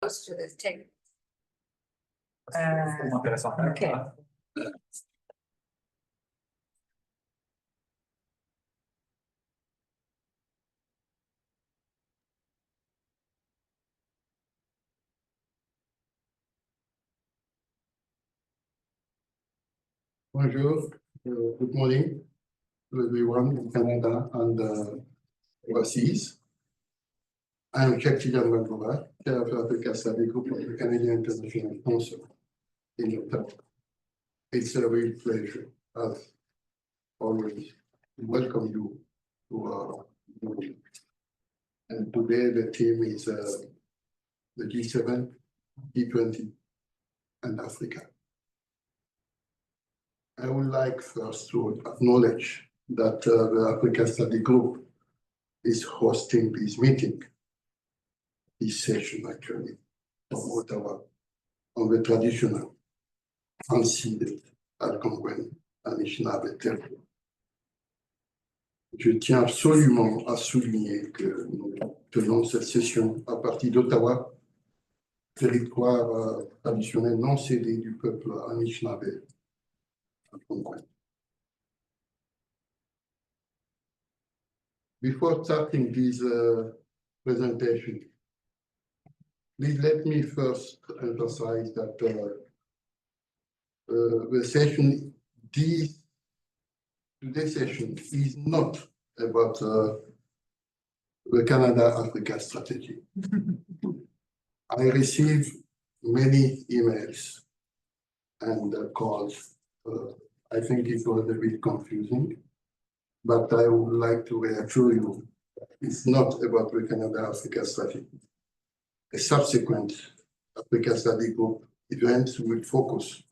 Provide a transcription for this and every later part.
close to this table. Okay. Bonjour, good morning to everyone in Canada and overseas. I am Chair of the Africa Study Group of the Canadian International Council in Ottawa. It's a real pleasure, as always, to welcome you to our meeting. And today the theme is the G7, G20 and Africa. I would like first to acknowledge that the Africa Study Group is hosting this meeting, this session actually, from Ottawa, on the traditional, unceded Algonquin Anishinaabe territory. Je tiens absolument à souligner que nous tenons cette session à partir d'Ottawa, territoire traditionnel non cédé du peuple Anishinaabe. Before starting this presentation, please let me first emphasize that the session, today's session is not about the Canada-Africa strategy. I received many emails and calls. I think it was a bit confusing, but I would like to reassure you, it's not about the Canada-Africa strategy. A subsequent Africa Study Group events will focus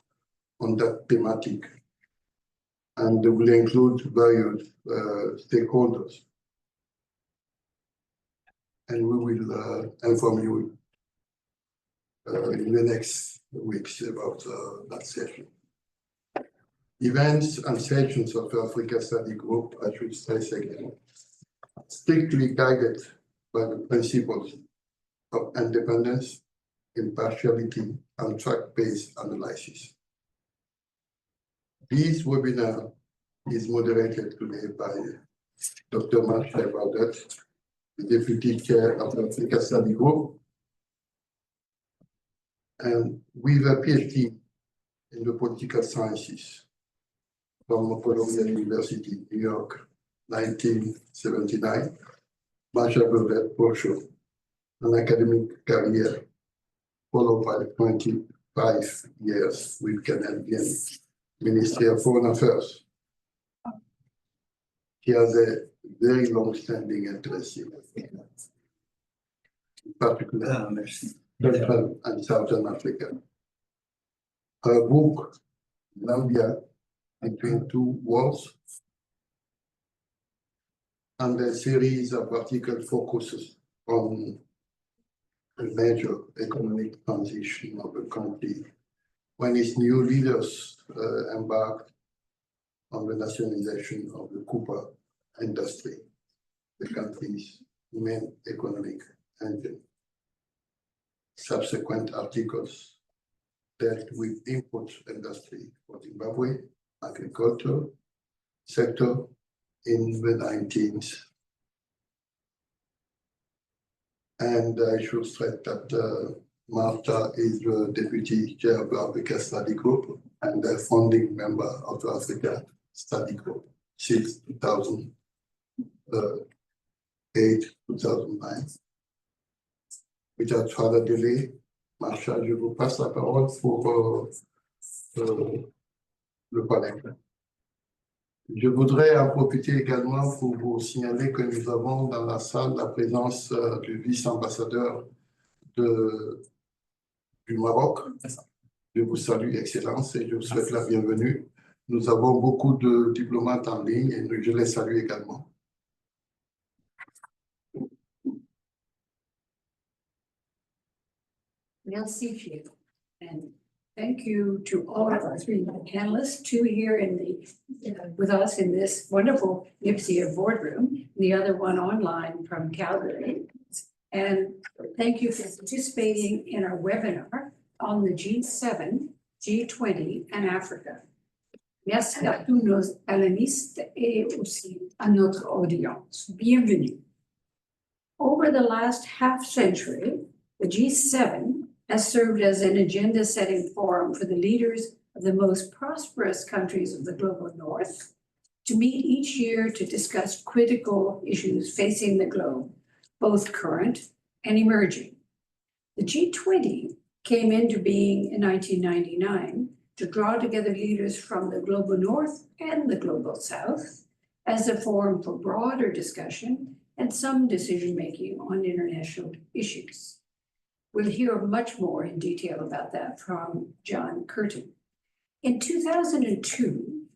on that thematic and will include various stakeholders. And we will inform you in the next weeks about that session. Events and sessions of the Africa Study Group, I should stress again, strictly guided by the principles of independence, impartiality, and fact-based analysis. This webinar is moderated today by Dr. Marsha Baudet, the Deputy Chair of the Africa Study Group, and with a PhD in the political sciences from Columbia University, New York, 1979. Marsha Baudet pursued an academic career followed by 25 years with Canadian Ministry of Foreign Affairs. He has a very long-standing interest in Africa, in particular Central and Southern Africa. Her book, Zambia Between Two Wars, and a series of articles focuses on a major economic transition of the country when its new leaders embarked on the nationalization of the copper industry, the country's main economic engine. Subsequent articles dealt with import industry for Zimbabwe, agriculture sector in the 19th. And I should stress that Martha is the Deputy Chair of the Africa Study Group and a founding member of the Africa Study Group since 2008-2009. Without further delay, Martha, je vous passe la parole pour le panel. Je voudrais en profiter également pour vous signaler que nous avons dans la salle la présence du vice-ambassadeur du Maroc. Je vous salue, Excellence, et je vous souhaite la bienvenue. Nous avons beaucoup de diplomates en ligne et je les salue également. Merci, Chief. And thank you to all of our three panelists, two here in the with us in this wonderful NPSIA boardroom, the other one online from Calgary. And thank you for participating in our webinar on the G7, G20 and Africa. Merci à tous nos panélistes et aussi à notre audience. Bienvenue. Over the last half century, the G7 has served as an agenda-setting forum for the leaders of the most prosperous countries of the global north to meet each year to discuss critical issues facing the globe, both current and emerging. The G20 came into being in 1999 to draw together leaders from the global north and the global south as a forum for broader discussion and some decision-making on international issues. We'll hear much more in detail about that from John Carleton. In 2002,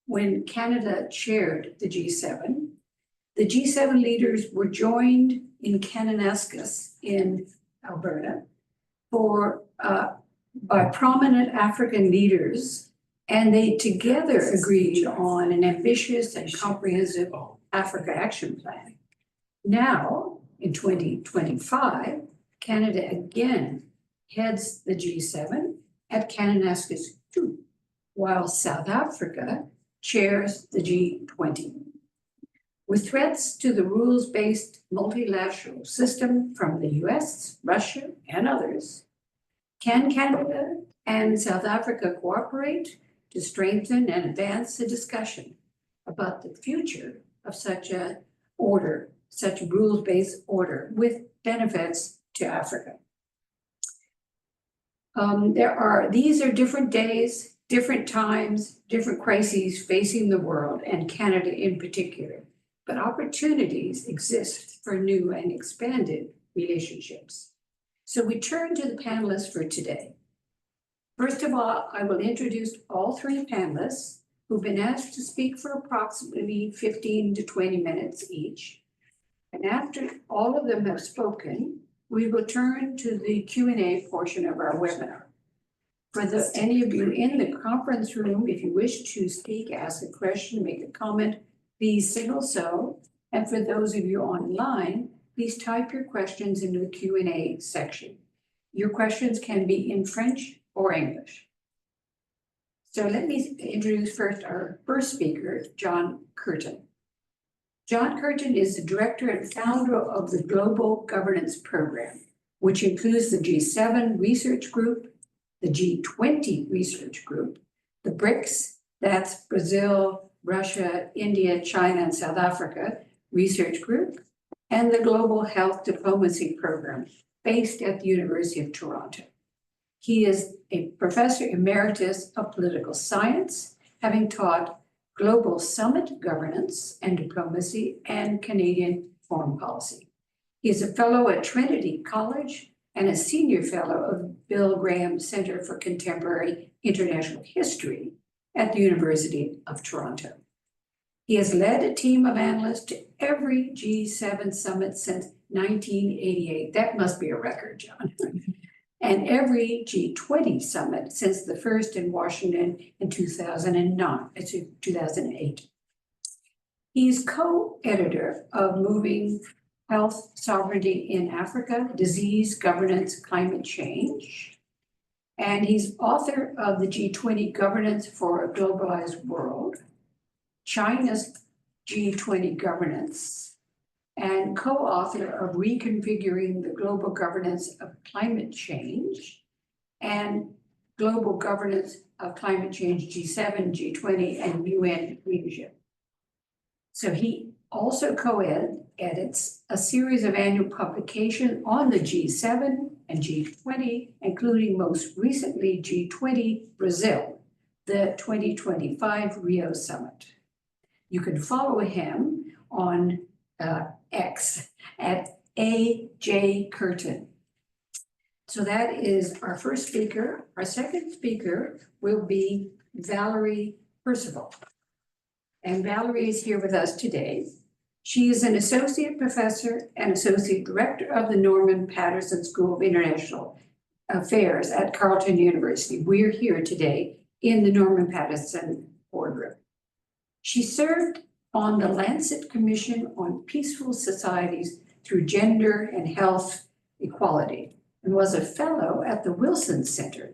when Canada chaired the G7 leaders were joined in Kananaskis in Alberta by prominent African leaders, and they together agreed on an ambitious and comprehensive Africa Action Plan. Now, in 2025, Canada again heads the G7 at Kananaskis too, while South Africa chairs the G20. With threats to the rules-based multilateral system from the US, Russia, and others, can Canada and South Africa cooperate to strengthen and advance the discussion about the future of such a order, such a rules-based order with benefits to Africa? These are different days, different times, different crises facing the world and Canada in particular, but opportunities exist for new and expanded relationships. So we turn to the panelists for today. First of all, I will introduce all three panelists who've been asked to speak for approximately 15 to 20 minutes each. And after all of them have spoken, we will turn to the Q&A portion of our webinar. For any of you in the conference room, if you wish to speak, ask a question, make a comment, please signal so. And for those of you online, please type your questions into the Q&A section. Your questions can be in French or English. So let me introduce first our first speaker, John Carleton. John Carleton is the director and founder of the Global Governance Program, which includes the G7 Research Group, the G20 Research Group, the BRICS, that's Brazil, Russia, India, China, and South Africa Research Group, and the Global Health Diplomacy Program based at the University of Toronto. He is a professor emeritus of political science, having taught global summit governance and diplomacy and Canadian foreign policy. He is a fellow at Trinity College and a senior fellow of the Bill Graham Center for Contemporary International History at the University of Toronto. He has led a team of analysts to every G7 summit since 1988. That must be a record, John. And every G20 summit since the first in Washington in 2008. He's co-editor of Moving Health Sovereignty in Africa, Disease, Governance, Climate Change. And he's author of the G20 Governance for a Globalized World, China's G20 Governance, and co-author of Reconfiguring the Global Governance of Climate Change and Global Governance of Climate Change G7, G20, and UN Leadership. So he also co-edits a series of annual publications on the G7 and G20, including most recently G20 Brazil, the 2025 Rio Summit. You can follow him on X at AJ Carleton. So that is our first speaker. Our second speaker will be Valerie Percival. And Valerie is here with us today. She is an associate professor and associate director of the Norman Paterson School of International Affairs at Carleton University. We're here today in the Norman Paterson boardroom. She served on the Lancet Commission on Peaceful Societies through gender and health equality, and was a fellow at the Wilson Center,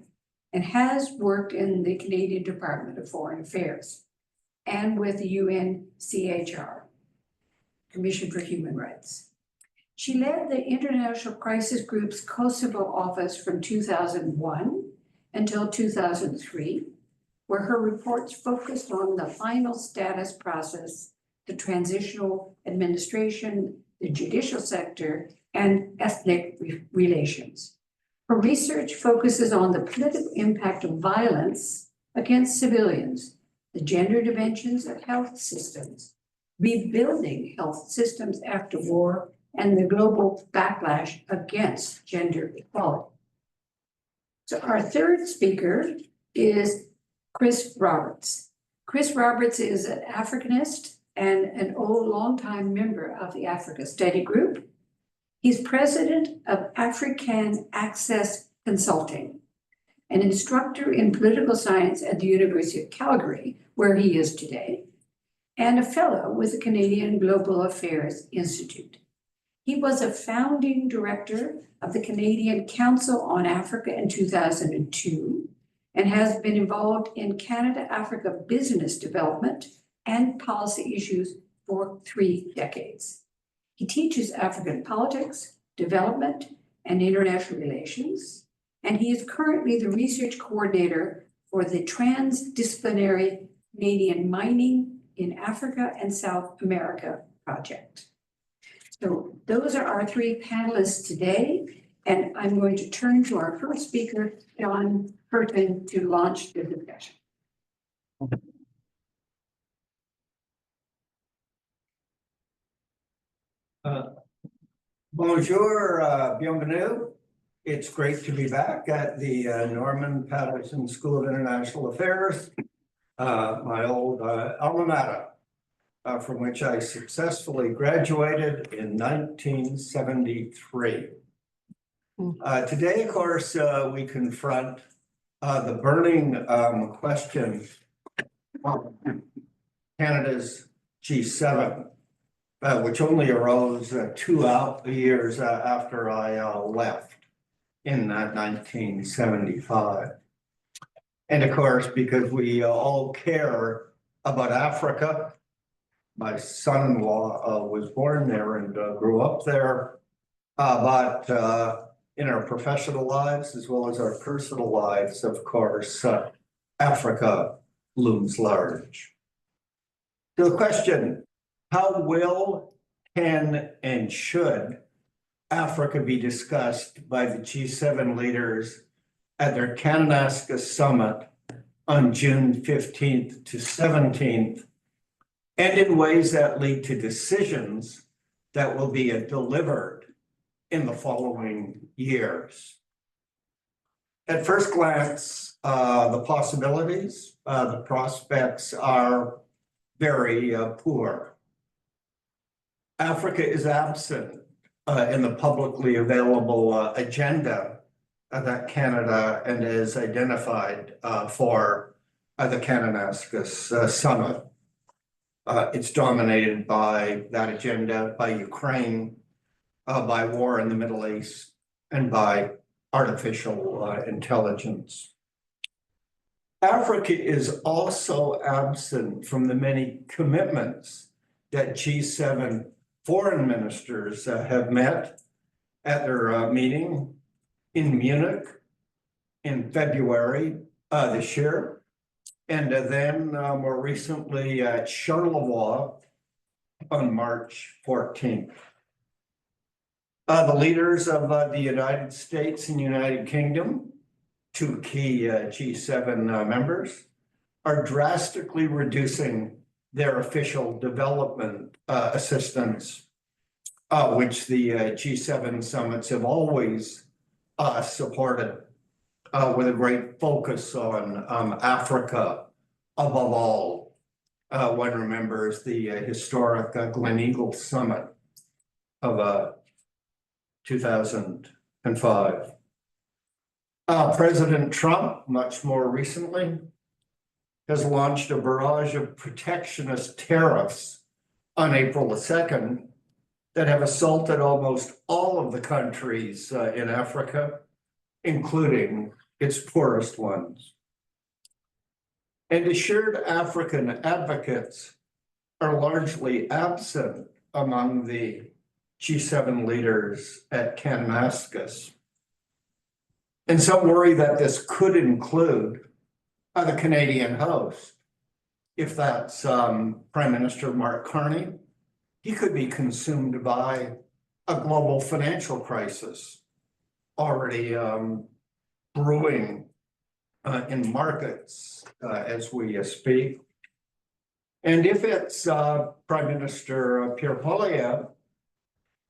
and has worked in the Canadian Department of Foreign Affairs and with the UNCHR, Commission for Human Rights. She led the International Crisis Group's Kosovo office from 2001 until 2003, where her reports focused on the final status process, the transitional administration, the judicial sector, and ethnic relations. Her research focuses on the political impact of violence against civilians, the gender dimensions of health systems, rebuilding health systems after war, and the global backlash against gender equality. So our third speaker is Chris Roberts. Chris Roberts is an Africanist and an longtime member of the Africa Study Group. He's president of African Access Consulting, an instructor in political science at the University of Calgary, where he is today, and a fellow with the Canadian Global Affairs Institute. He was a founding director of the Canadian Council on Africa in 2002 and has been involved in Canada-Africa business development and policy issues for 3 decades. He teaches African politics, development, and international relations, and he is currently the research coordinator for the Transdisciplinary Canadian Mining in Africa and South America project. So those are our 3 panelists today, and I'm going to turn to our first speaker, John Carleton, to launch the discussion. Bonjour, bienvenue. It's great to be back at the Norman Paterson School of International Affairs, my old alma mater, from which I successfully graduated in 1973. Today, of course, we confront the burning question of Canada's G7. Which only arose 2 years after I left in 1975. And of course, because we all care about Africa, my son-in-law was born there and grew up there, but in our professional lives, as well as our personal lives, of course, Africa looms large. So the question, how will, can, and should Africa be discussed by the G7 leaders at their Kananaska summit on June 15th to 17th, and in ways that lead to decisions that will be delivered in the following years? At first glance, the possibilities, the prospects are very poor. Africa is absent in the publicly available agenda that Canada and is identified for the Kananaska summit. It's dominated by that agenda, by Ukraine, by war in the Middle East, and by artificial intelligence. Africa is also absent from the many commitments that G7 foreign ministers have met at their meeting in Munich in February this year, and then more recently at Charleroi on March 14th. The leaders of the United States and United Kingdom, 2 key G7 members, are drastically reducing their official development assistance, which the G7 summits have always supported, with a great focus on Africa above all. One remembers the historic Glen Eagles summit of 2005. President Trump, much more recently, has launched a barrage of protectionist tariffs on April the 2nd that have assaulted almost all of the countries in Africa, including its poorest ones. And assured African advocates are largely absent among the G7 leaders at Kananaskis. And some worry that this could include the Canadian host. If that's Prime Minister Mark Carney, he could be consumed by a global financial crisis already brewing in markets as we speak. And if it's Prime Minister Pierre Poilievre,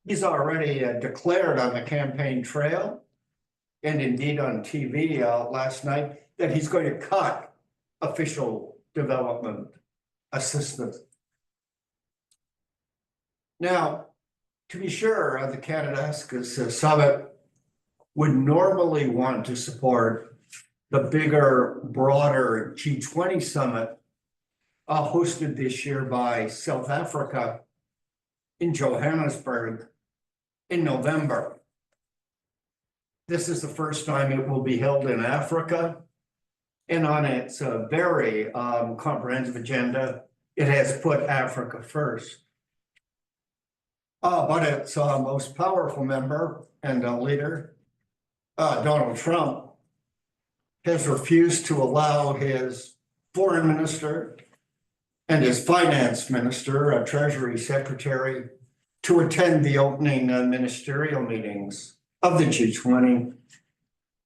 he's already declared on the campaign trail and indeed on TV last night that he's going to cut official development assistance. Now, to be sure, the Kananaskis summit would normally want to support the bigger, broader G20 summit hosted this year by South Africa in Johannesburg in November. This is the first time it will be held in Africa, and on its very comprehensive agenda, it has put Africa first. But its most powerful member and leader, Donald Trump, has refused to allow his foreign minister and his finance minister, Treasury Secretary, to attend the opening ministerial meetings of the G20.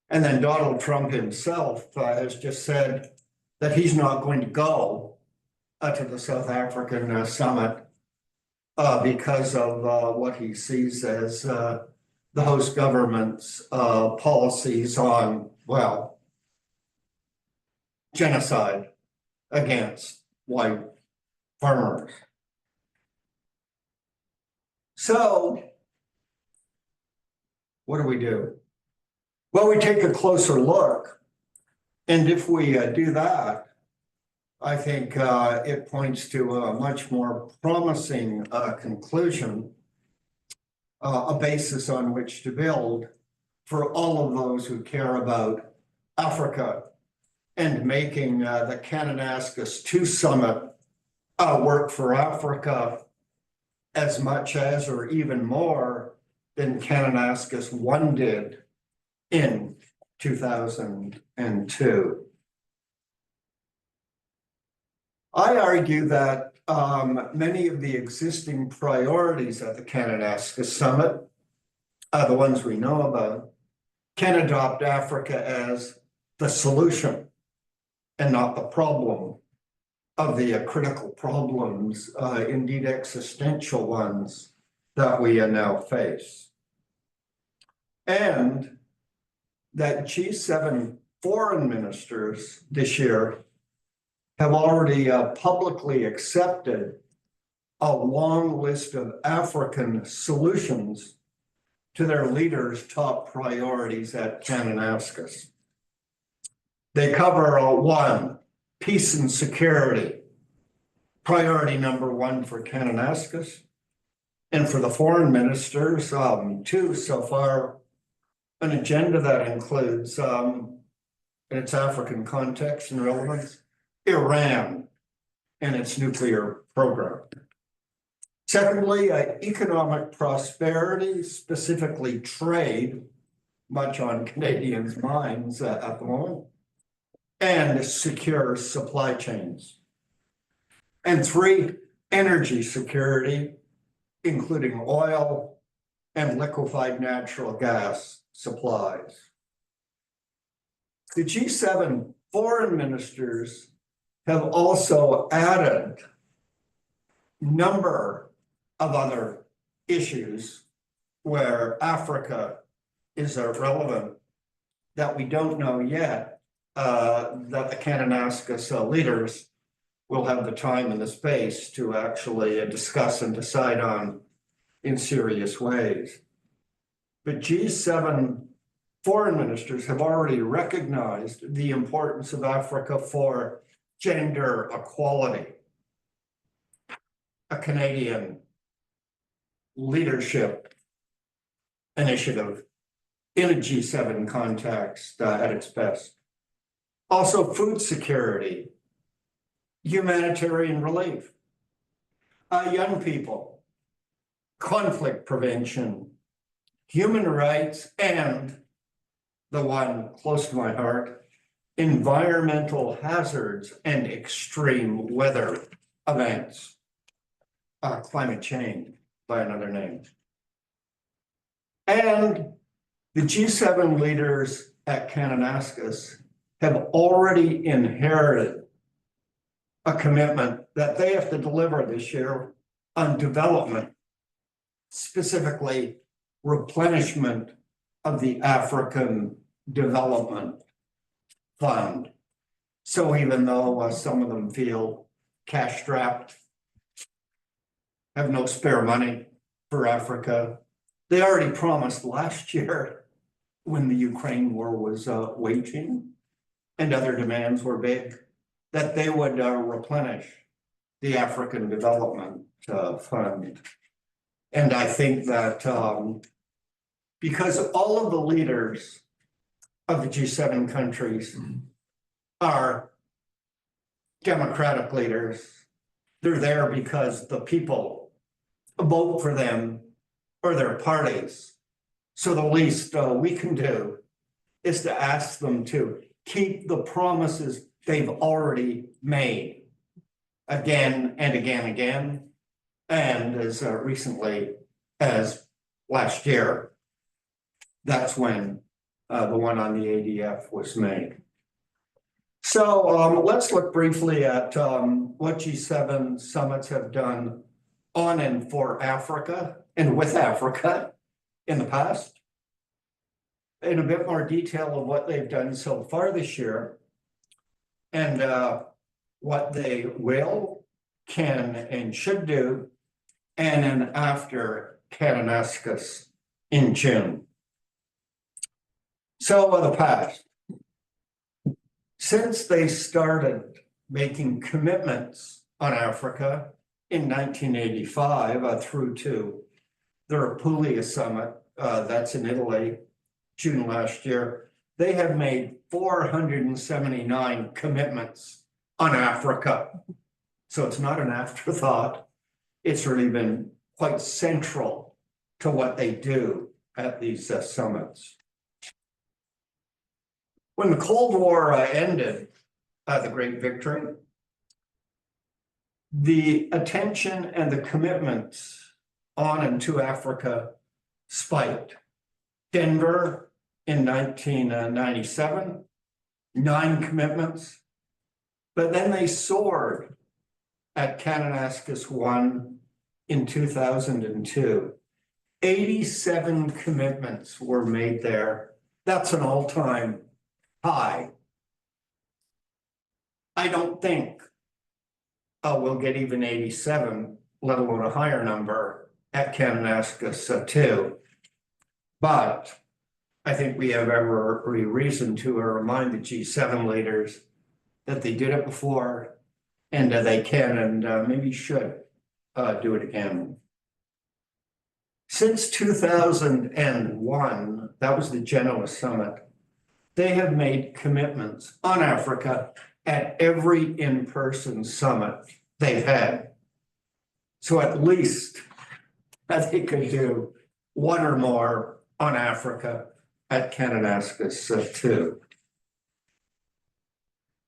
And then Donald Trump himself has just said that he's not going to go to the South African summit because of what he sees as the host government's policies on, well, genocide against white farmers. So, what do? Well, we take a closer look, and if we do that, I think it points to a much more promising conclusion, a basis on which to build for all of those who care about Africa and making the Kananaskis 2 summit work for Africa as much as or even more than Kananaskis 1 did in 2002. I argue that many of the existing priorities at the Kananaskis summit, the ones we know about, can adopt Africa as the solution and not the problem of the critical problems, indeed existential ones, that we now face. And that G7 foreign ministers this year have already publicly accepted a long list of African solutions to their leaders' top priorities at Kananaskis. They cover 1, peace and security, priority number 1 for Kananaskis, and for the foreign ministers, 2 so far, an agenda that includes, in its African context and relevance, Iran and its nuclear program. Secondly, economic prosperity, specifically trade, much on Canadians' minds at the moment, and secure supply chains. And 3, energy security, including oil and liquefied natural gas supplies. The G7 foreign ministers have also added a number of other issues where Africa is relevant that we don't know yet, that the Kananaskis leaders will have the time and the space to actually discuss and decide on in serious ways. But G7 foreign ministers have already recognized the importance of Africa for gender equality. A Canadian leadership initiative in a G7 context at its best. Also, food security, humanitarian relief, young people, conflict prevention, human rights, and the one close to my heart, environmental hazards and extreme weather events, climate change by another name. And the G7 leaders at Kananaskis have already inherited a commitment that they have to deliver this year on development, specifically replenishment of the African Development Fund. So even though some of them feel cash strapped, have no spare money for Africa, they already promised last year when the Ukraine war was waging and other demands were big, that they would replenish the African Development Fund. And I think that because all of the leaders of the G7 countries are democratic leaders, they're there because the people vote for them or their parties. So the least we can do is to ask them to keep the promises they've already made again and again and again, and as recently as last year. That's when the one on the ADF was made. So let's look briefly at what G7 summits have done on and for Africa and with Africa in the past, in a bit more detail of what they've done so far this year, and what they will, can, and should do, and then after Kananaskis in June. So the past. Since they started making commitments on Africa in 1985 through to the Apulia Summit, that's in Italy, June last year, they have made 479 commitments on Africa. So it's not an afterthought. It's really been quite central to what they do at these summits. When the Cold War ended, the great victory, the attention and the commitments on and to Africa spiked. Denver in 1997, 9 commitments, but then they soared at Kananaskis 1 in 2002. 87 commitments were made there. That's an all-time high. I don't think we'll get even 87, let alone a higher number at Kananaskis 2. But I think we have every reason to remind the G7 leaders that they did it before, and they can and maybe should do it again. Since 2001, that was the Genoa Summit, they have made commitments on Africa at every in-person summit they've had. So at least they could do one or more on Africa at Kananaskis 2.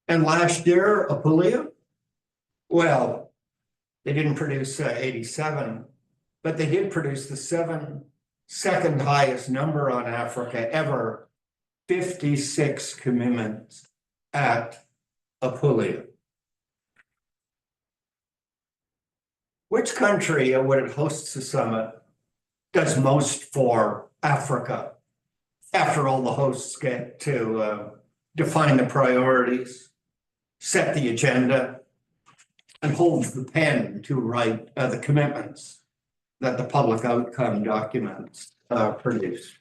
And last year, Apulia, well, they didn't produce 87, but they did produce the second highest number on Africa ever, 56 commitments at Apulia. Which country, when it hosts a summit, does most for Africa? After all, the hosts get to define the priorities, set the agenda, and hold the pen to write the commitments that the public outcome documents produce.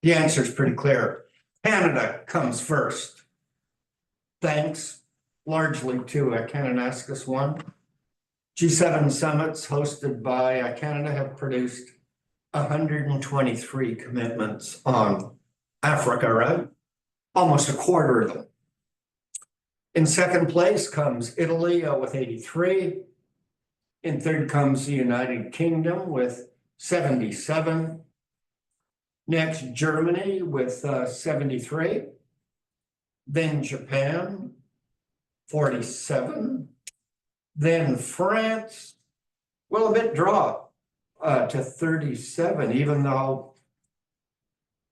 The answer is pretty clear. Canada comes first, thanks largely to Kananaskis 1. G7 summits hosted by Canada have produced 123 commitments on Africa, right? Almost a quarter of them. In second place comes Italy with 83. In third comes the United Kingdom with 77. Next, Germany with 73. Then Japan, 47. Then France, well, a bit dropped to 37, even though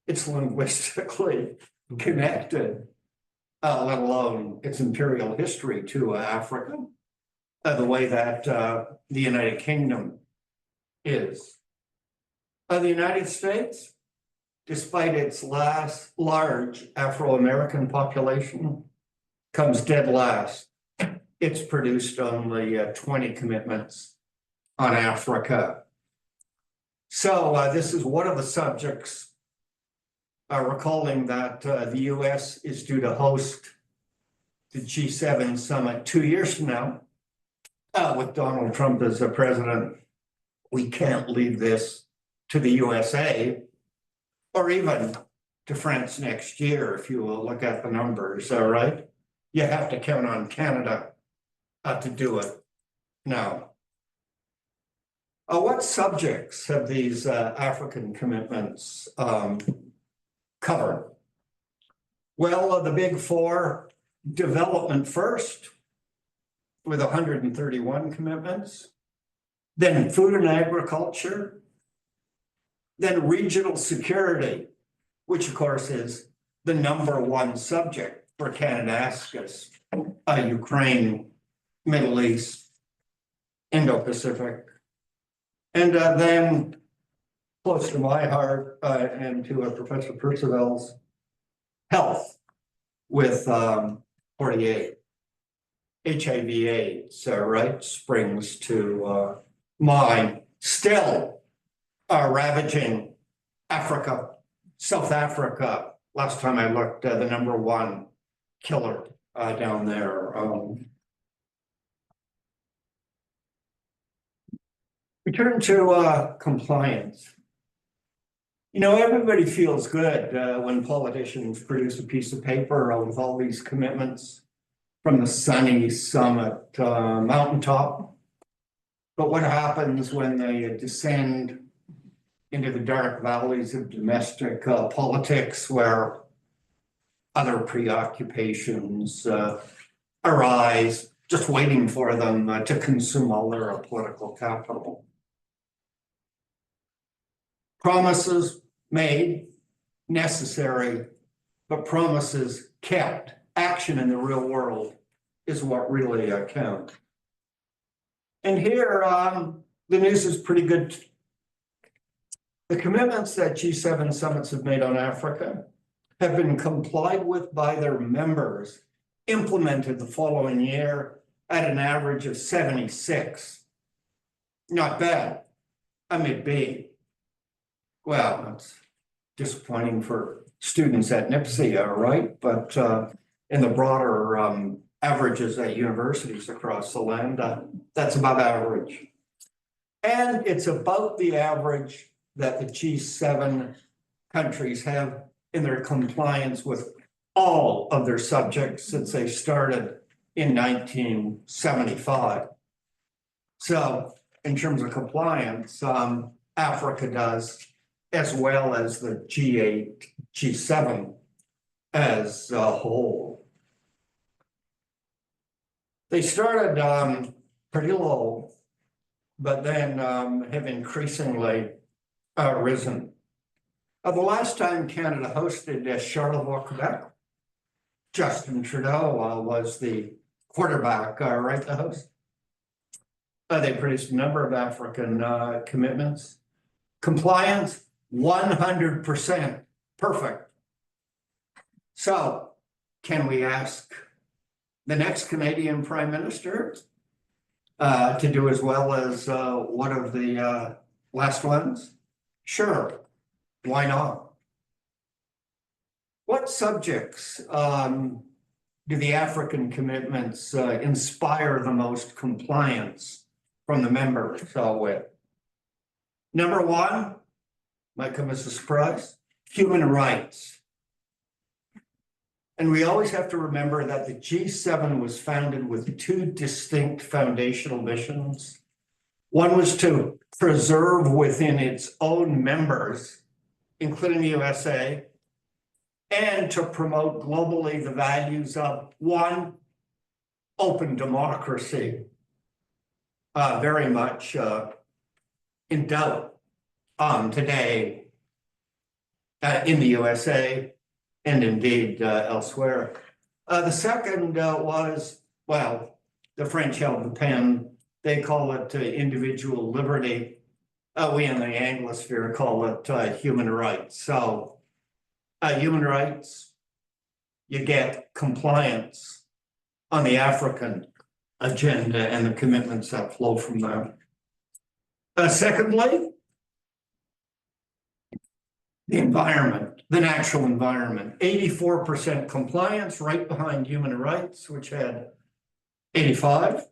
it's linguistically connected, let alone its imperial history to Africa, the way that the United Kingdom is. The United States, despite its large Afro-American population, comes dead last. It's produced only 20 commitments on Africa. So this is one of the subjects, recalling that the US is due to host the G7 summit 2 years from now with Donald Trump as president. We can't leave this to the USA or even to France next year, if you will look at the numbers, all right? You have to count on Canada to do it now. What subjects have these African commitments covered? Well, the big four: development first, with 131 commitments, then food and agriculture, then regional security, which of course is the #1 subject for Canadaskis, Ukraine, Middle East, Indo-Pacific. And then close to my heart and to Professor Percival's, health with 48. HIV/AIDS, right, springs to mind, still ravaging Africa, South Africa. Last time I looked, the #1 killer down there. We turn to compliance. You know, everybody feels good when politicians produce a piece of paper with all these commitments from the sunny summit mountaintop. But what happens when they descend into the dark valleys of domestic politics, where other preoccupations arise, just waiting for them to consume all their political capital? Promises made, necessary, but promises kept. Action in the real world is what really counts. And here, the news is pretty good. The commitments that G7 summits have made on Africa have been complied with by their members, implemented the following year at an average of 76. Not bad. I may be. Well, that's disappointing for students at NPSIA, right? But in the broader averages at universities across the land, that's above average. And it's about the average that the G7 countries have in their compliance with all of their subjects since they started in 1975. So in terms of compliance, Africa does, as well as the G8, G7 as a whole. They started pretty low, but then have increasingly risen. The last time Canada hosted Charlevoix, Quebec, Justin Trudeau was the quarterback, right, the host. They produced a number of African commitments. Compliance, 100% perfect. So can we ask the next Canadian Prime Minister to do as well as one of the last ones? Sure, why not? What subjects do the African commitments inspire the most compliance from the members, with. Number one, might come as a surprise, human rights. And we always have to remember that the G7 was founded with two distinct foundational missions. One was to preserve within its own members, including the USA, and to promote globally the values of one, open democracy, very much in doubt today in the USA and indeed elsewhere. The second was, well, the French held the pen. They call it individual liberty. We in the Anglosphere call it human rights. So human rights, you get compliance on the African agenda and the commitments that flow from that. Secondly, the environment, the natural environment, 84% compliance, right behind human rights, which had 85.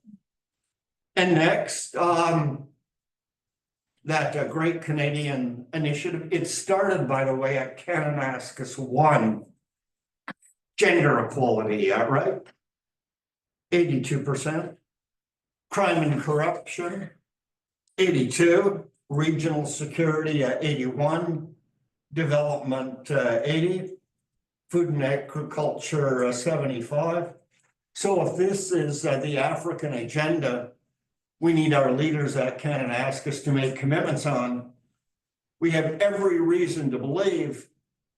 And next, that great Canadian initiative, it started, by the way, at Kananaskis 1, gender equality, right? 82%. Crime and corruption, 82. Regional security at 81. Development 80. Food and agriculture 75. So if this is the African agenda, we need our leaders at Kananaskis to make commitments on. We have every reason to believe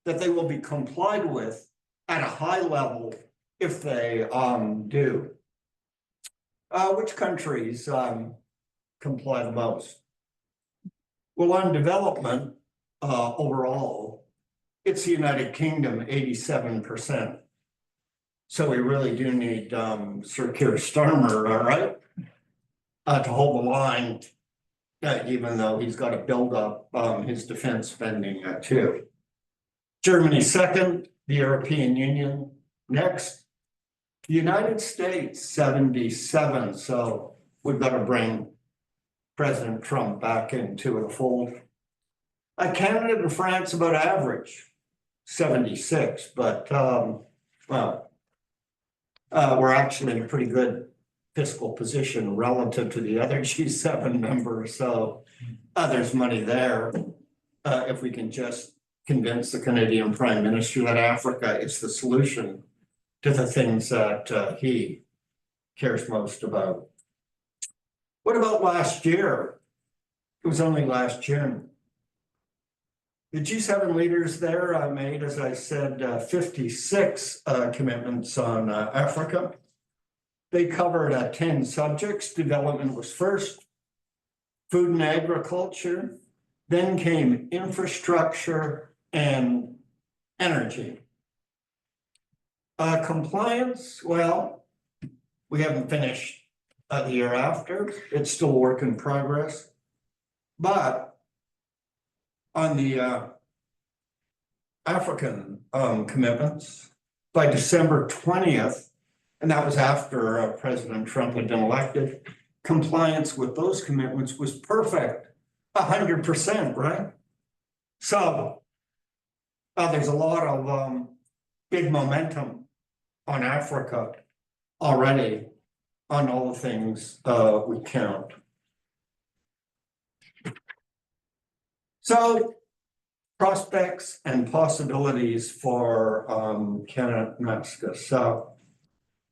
that they will be complied with at a high level if they do. Which countries comply the most? Well, on development overall, it's the United Kingdom, 87%. So we really do need Sir Keir Starmer, all right, to hold the line, even though he's got to build up his defense spending too. Germany second, the European Union next. The United States, 77. So we've got to bring President Trump back into the fold. Canada and France about average, 76. But well, we're actually in a pretty good fiscal position relative to the other G7 members. So there's money there. If we can just convince the Canadian Prime Minister that Africa is the solution to the things that he cares most about. What about last year? It was only last June. The G7 leaders there made, as I said, 56 commitments on Africa. They covered 10 subjects. Development was first, food and agriculture, then came infrastructure and energy. Compliance, well, we haven't finished the year after. It's still a work in progress. But on the African commitments, by December 20th, and that was after President Trump had been elected, compliance with those commitments was perfect, 100%, right? So there's a lot of big momentum on Africa already on all the things we count. So prospects and possibilities for Kananaskis. So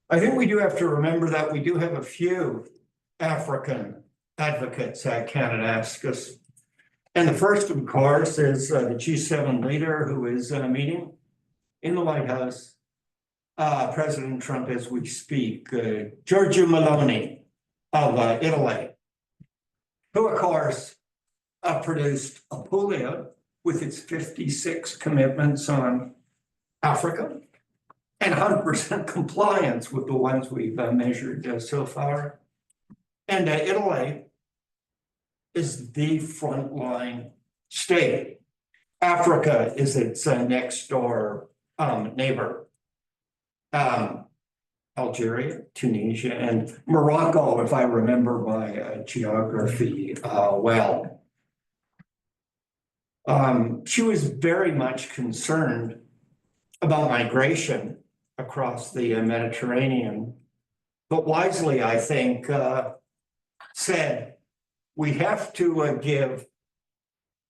I think we do have to remember that we do have a few African advocates at Kananaskis. And the first, of course, is the G7 leader who is meeting in the White House, President Trump as we speak, Giorgia Meloni of Italy, who, of course, produced Apulia with its 56 commitments on Africa and 100% compliance with the ones we've measured so far. And Italy is the frontline state. Africa is its next door neighbor. Algeria, Tunisia, and Morocco, if I remember my geography well. She was very much concerned about migration across the Mediterranean, but wisely, I think, said we have to give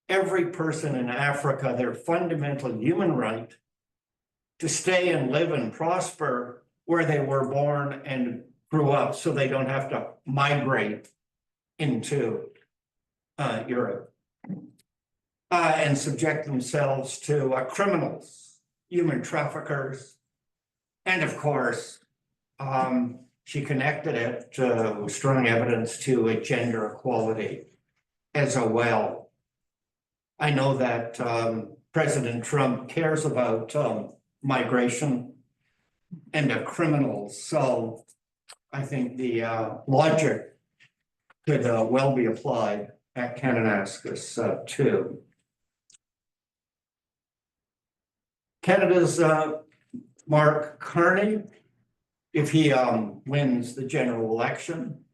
every person in Africa their fundamental human right to stay and live and prosper where they were born and grew up, so they don't have to migrate into Europe and subject themselves to criminals, human traffickers, and of course, she connected it with strong evidence to a gender equality as well. I know that President Trump cares about migration and criminals, so I think the logic could well be applied at Kananaskis too. Canada's Mark Carney, if he wins the general election,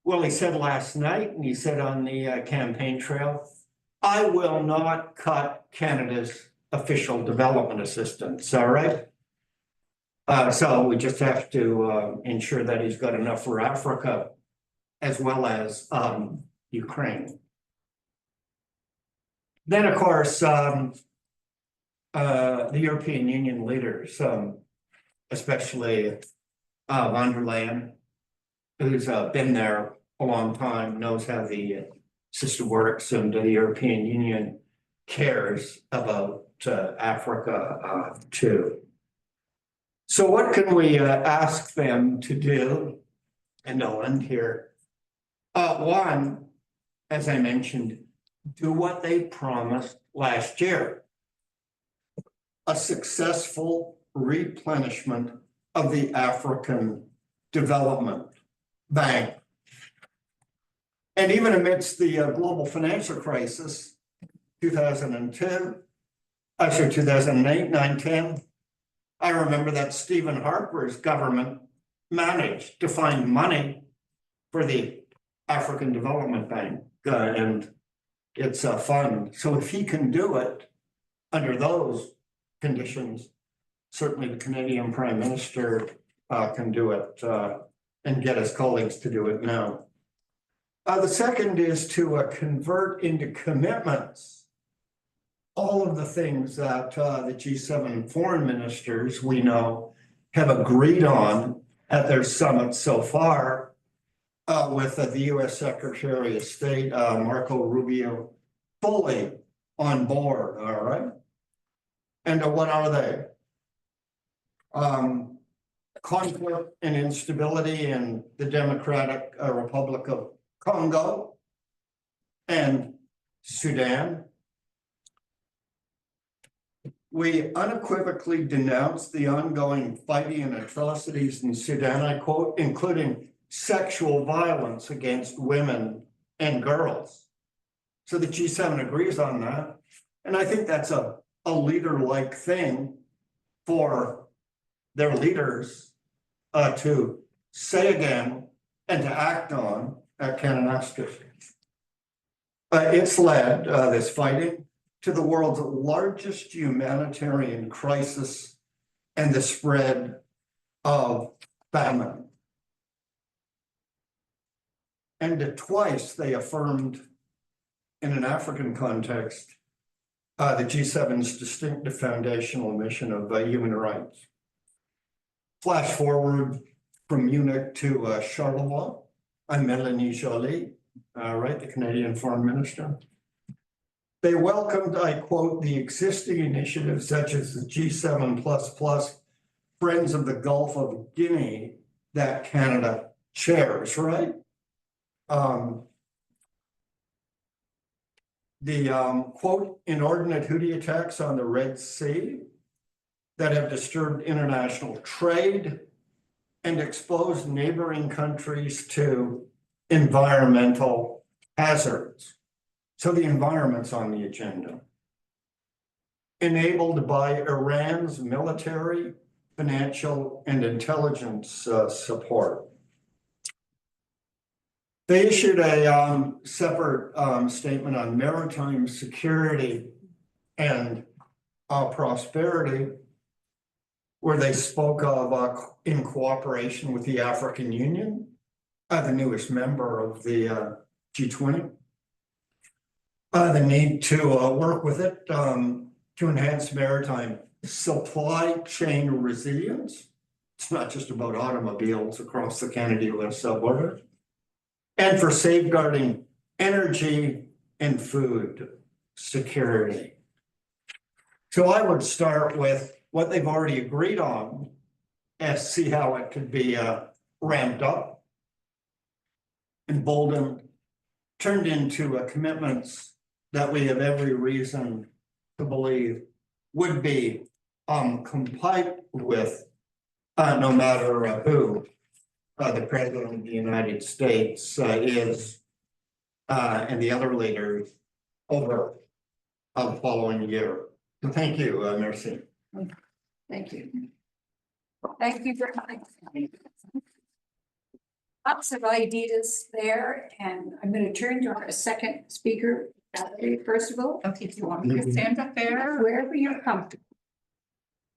well, he said last night, and he said on the campaign trail, I will not cut Canada's official development assistance, all right? So we just have to ensure that he's got enough for Africa as well as Ukraine. Then, of course, the European Union leaders, especially von der Leyen, who's been there a long time, knows how the system works, and the European Union cares about Africa too. So what can we ask them to do? And I'll end here. One, as I mentioned, do what they promised last year. A successful replenishment of the African Development Bank. And even amidst the global financial crisis, 2002, actually 2008, 9, 10, I remember that Stephen Harper's government managed to find money for the African Development Bank and its fund. So if he can do it under those conditions, certainly the Canadian Prime Minister can do it and get his colleagues to do it now. The second is to convert into commitments all of the things that the G7 foreign ministers we know have agreed on at their summit so far with the US Secretary of State, Marco Rubio, fully on board, all right? And what are they? Conflict and instability in the Democratic Republic of Congo and Sudan. We unequivocally denounce the ongoing fighting and atrocities in Sudan, I quote, including sexual violence against women and girls. So the G7 agrees on that. And I think that's a leader-like thing for their leaders to say again and to act on at Kananaskis. It's led this fighting to the world's largest humanitarian crisis and the spread of famine. And twice they affirmed in an African context the G7's distinctive foundational mission of human rights. Flash forward from Munich to Charleroi. I'm Mélanie Joly, right, the Canadian Foreign Minister. They welcomed, I quote, the existing initiatives such as the G7++ Friends of the Gulf of Guinea that Canada chairs, right? Quote, inordinate Houthi attacks on the Red Sea that have disturbed international trade and exposed neighboring countries to environmental hazards. So the environment's on the agenda. Enabled by Iran's military financial, and intelligence support. They issued a separate statement on maritime security and prosperity, where they spoke of in cooperation with the African Union, the newest member of the G20, the need to work with it to enhance maritime supply chain resilience. It's not just about automobiles across the Canada-US border. And for safeguarding energy and food security. So I would start with what they've already agreed on and see how it could be ramped up, emboldened, turned into commitments that we have every reason to believe would be complied with no matter who the President of the United States is and the other leaders over the following year. So thank you, Merci. Thank you. Thank you very much. Lots of ideas there, and I'm going to turn to our second speaker, Valerie, Percival. Okay, do you want me to stand up there? Wherever you're comfortable.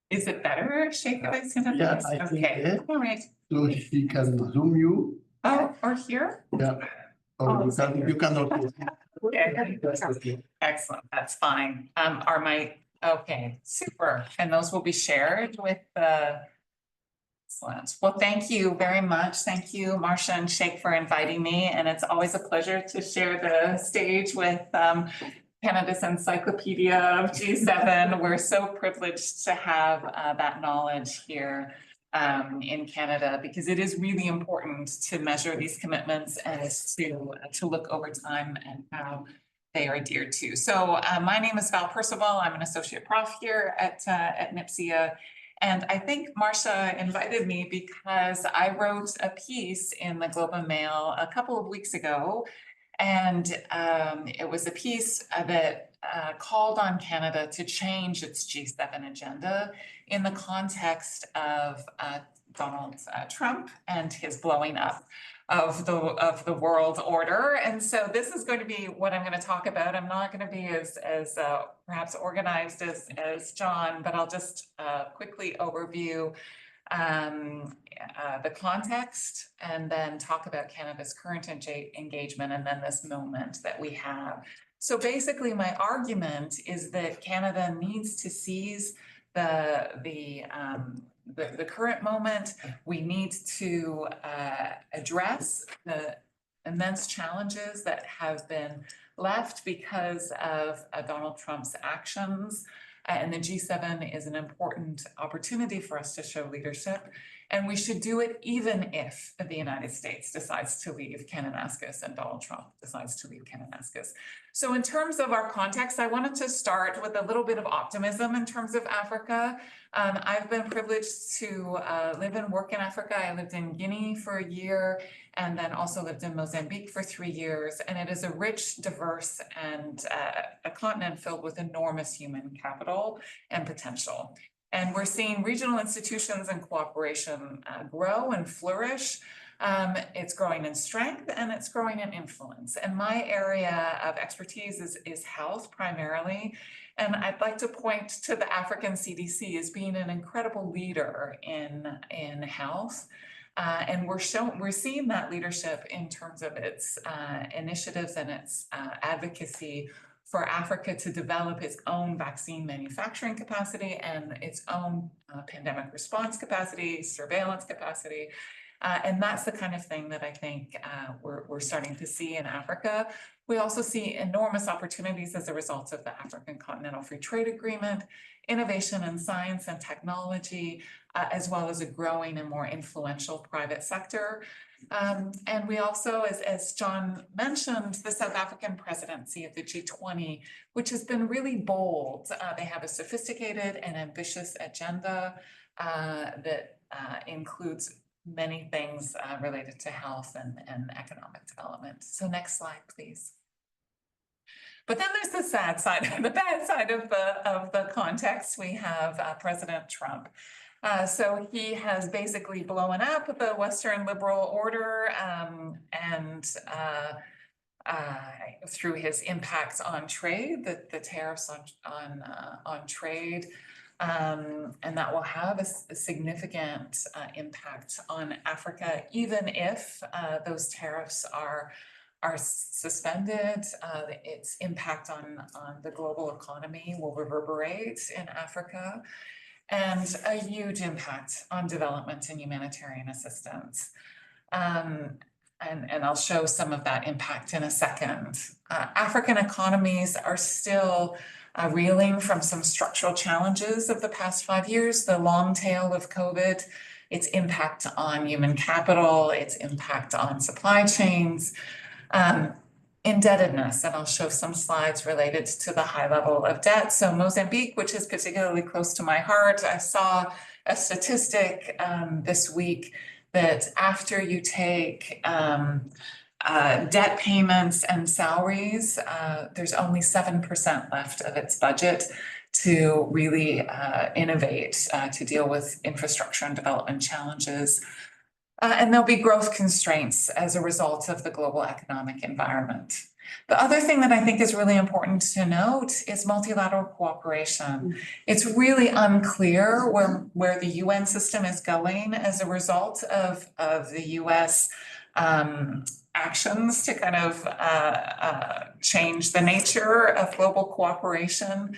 Is it better, Sheikh, if I stand up Yeah, there? I think Okay, it. all right. So she can zoom you, Oh, or here? yeah. Oh, Or you cannot. Okay. Excellent, that's fine. Are my, okay, super. And those will be shared with the. Excellent. Well, thank you very much. Thank you, Marcia and Sheikh, for inviting me. And it's always a pleasure to share the stage with Canada's Encyclopedia of G7. We're so privileged to have that knowledge here in Canada, because it is really important to measure these commitments and to look over time and how they are adhered to. So my name is Val Percival. I'm an associate prof here at NPSIA. And I think Marcia invited me because I wrote a piece in the Globe and Mail a couple of weeks ago. And it was a piece that called on Canada to change its G7 agenda in the context of Donald Trump and his blowing up of the world order. And so this is going to be what I'm going to talk about. I'm not going to be as perhaps organized as John, but I'll just quickly overview the context and then talk about Canada's current engagement and then this moment that we have. So basically my argument is that Canada needs to seize the current moment. We need to address the immense challenges that have been left because of Donald Trump's actions. And the G7 is an important opportunity for us to show leadership. And we should do it even if the United States decides to leave Kananaskis and Donald Trump decides to leave Kananaskis. So in terms of our context, I wanted to start with a little bit of optimism in terms of Africa. I've been privileged to live and work in Africa. I lived in Guinea for a year and then also lived in Mozambique for 3 years. And it is a rich, diverse, and a continent filled with enormous human capital and potential. And we're seeing regional institutions and cooperation grow and flourish. It's growing in strength and it's growing in influence. And my area of expertise is health primarily. And I'd like to point to the African CDC as being an incredible leader in health. And we're seeing that leadership in terms of its initiatives and its advocacy for Africa to develop its own vaccine manufacturing capacity and its own pandemic response capacity, surveillance capacity. And that's the kind of thing that I think we're starting to see in Africa. We also see enormous opportunities as a result of the African Continental Free Trade Agreement, innovation in science and technology, as well as a growing and more influential private sector. And we also, as John mentioned, the South African presidency of the G20, which has been really bold. They have a sophisticated and ambitious agenda that includes many things related to health and economic development. So next slide, please. But then there's the sad side, the bad side of the context. We have President Trump. So he has basically blown up the Western liberal order and through his impacts on trade, the tariffs on trade. And that will have a significant impact on Africa, even if those tariffs are suspended. Its impact on the global economy will reverberate in Africa, and a huge impact on development and humanitarian assistance. And I'll show some of that impact in a second. African economies are still reeling from some structural challenges of the past 5 years, the long tail of COVID, its impact on human capital, its impact on supply chains, indebtedness, and I'll show some slides related to the high level of debt. So Mozambique, which is particularly close to my heart, I saw a statistic this week that after you take debt payments and salaries, there's only 7% left of its budget to really innovate, to deal with infrastructure and development challenges. And there'll be growth constraints as a result of the global economic environment. The other thing that I think is really important to note is multilateral cooperation. It's really unclear where the UN system is going as a result of the US actions to kind of change the nature of global cooperation.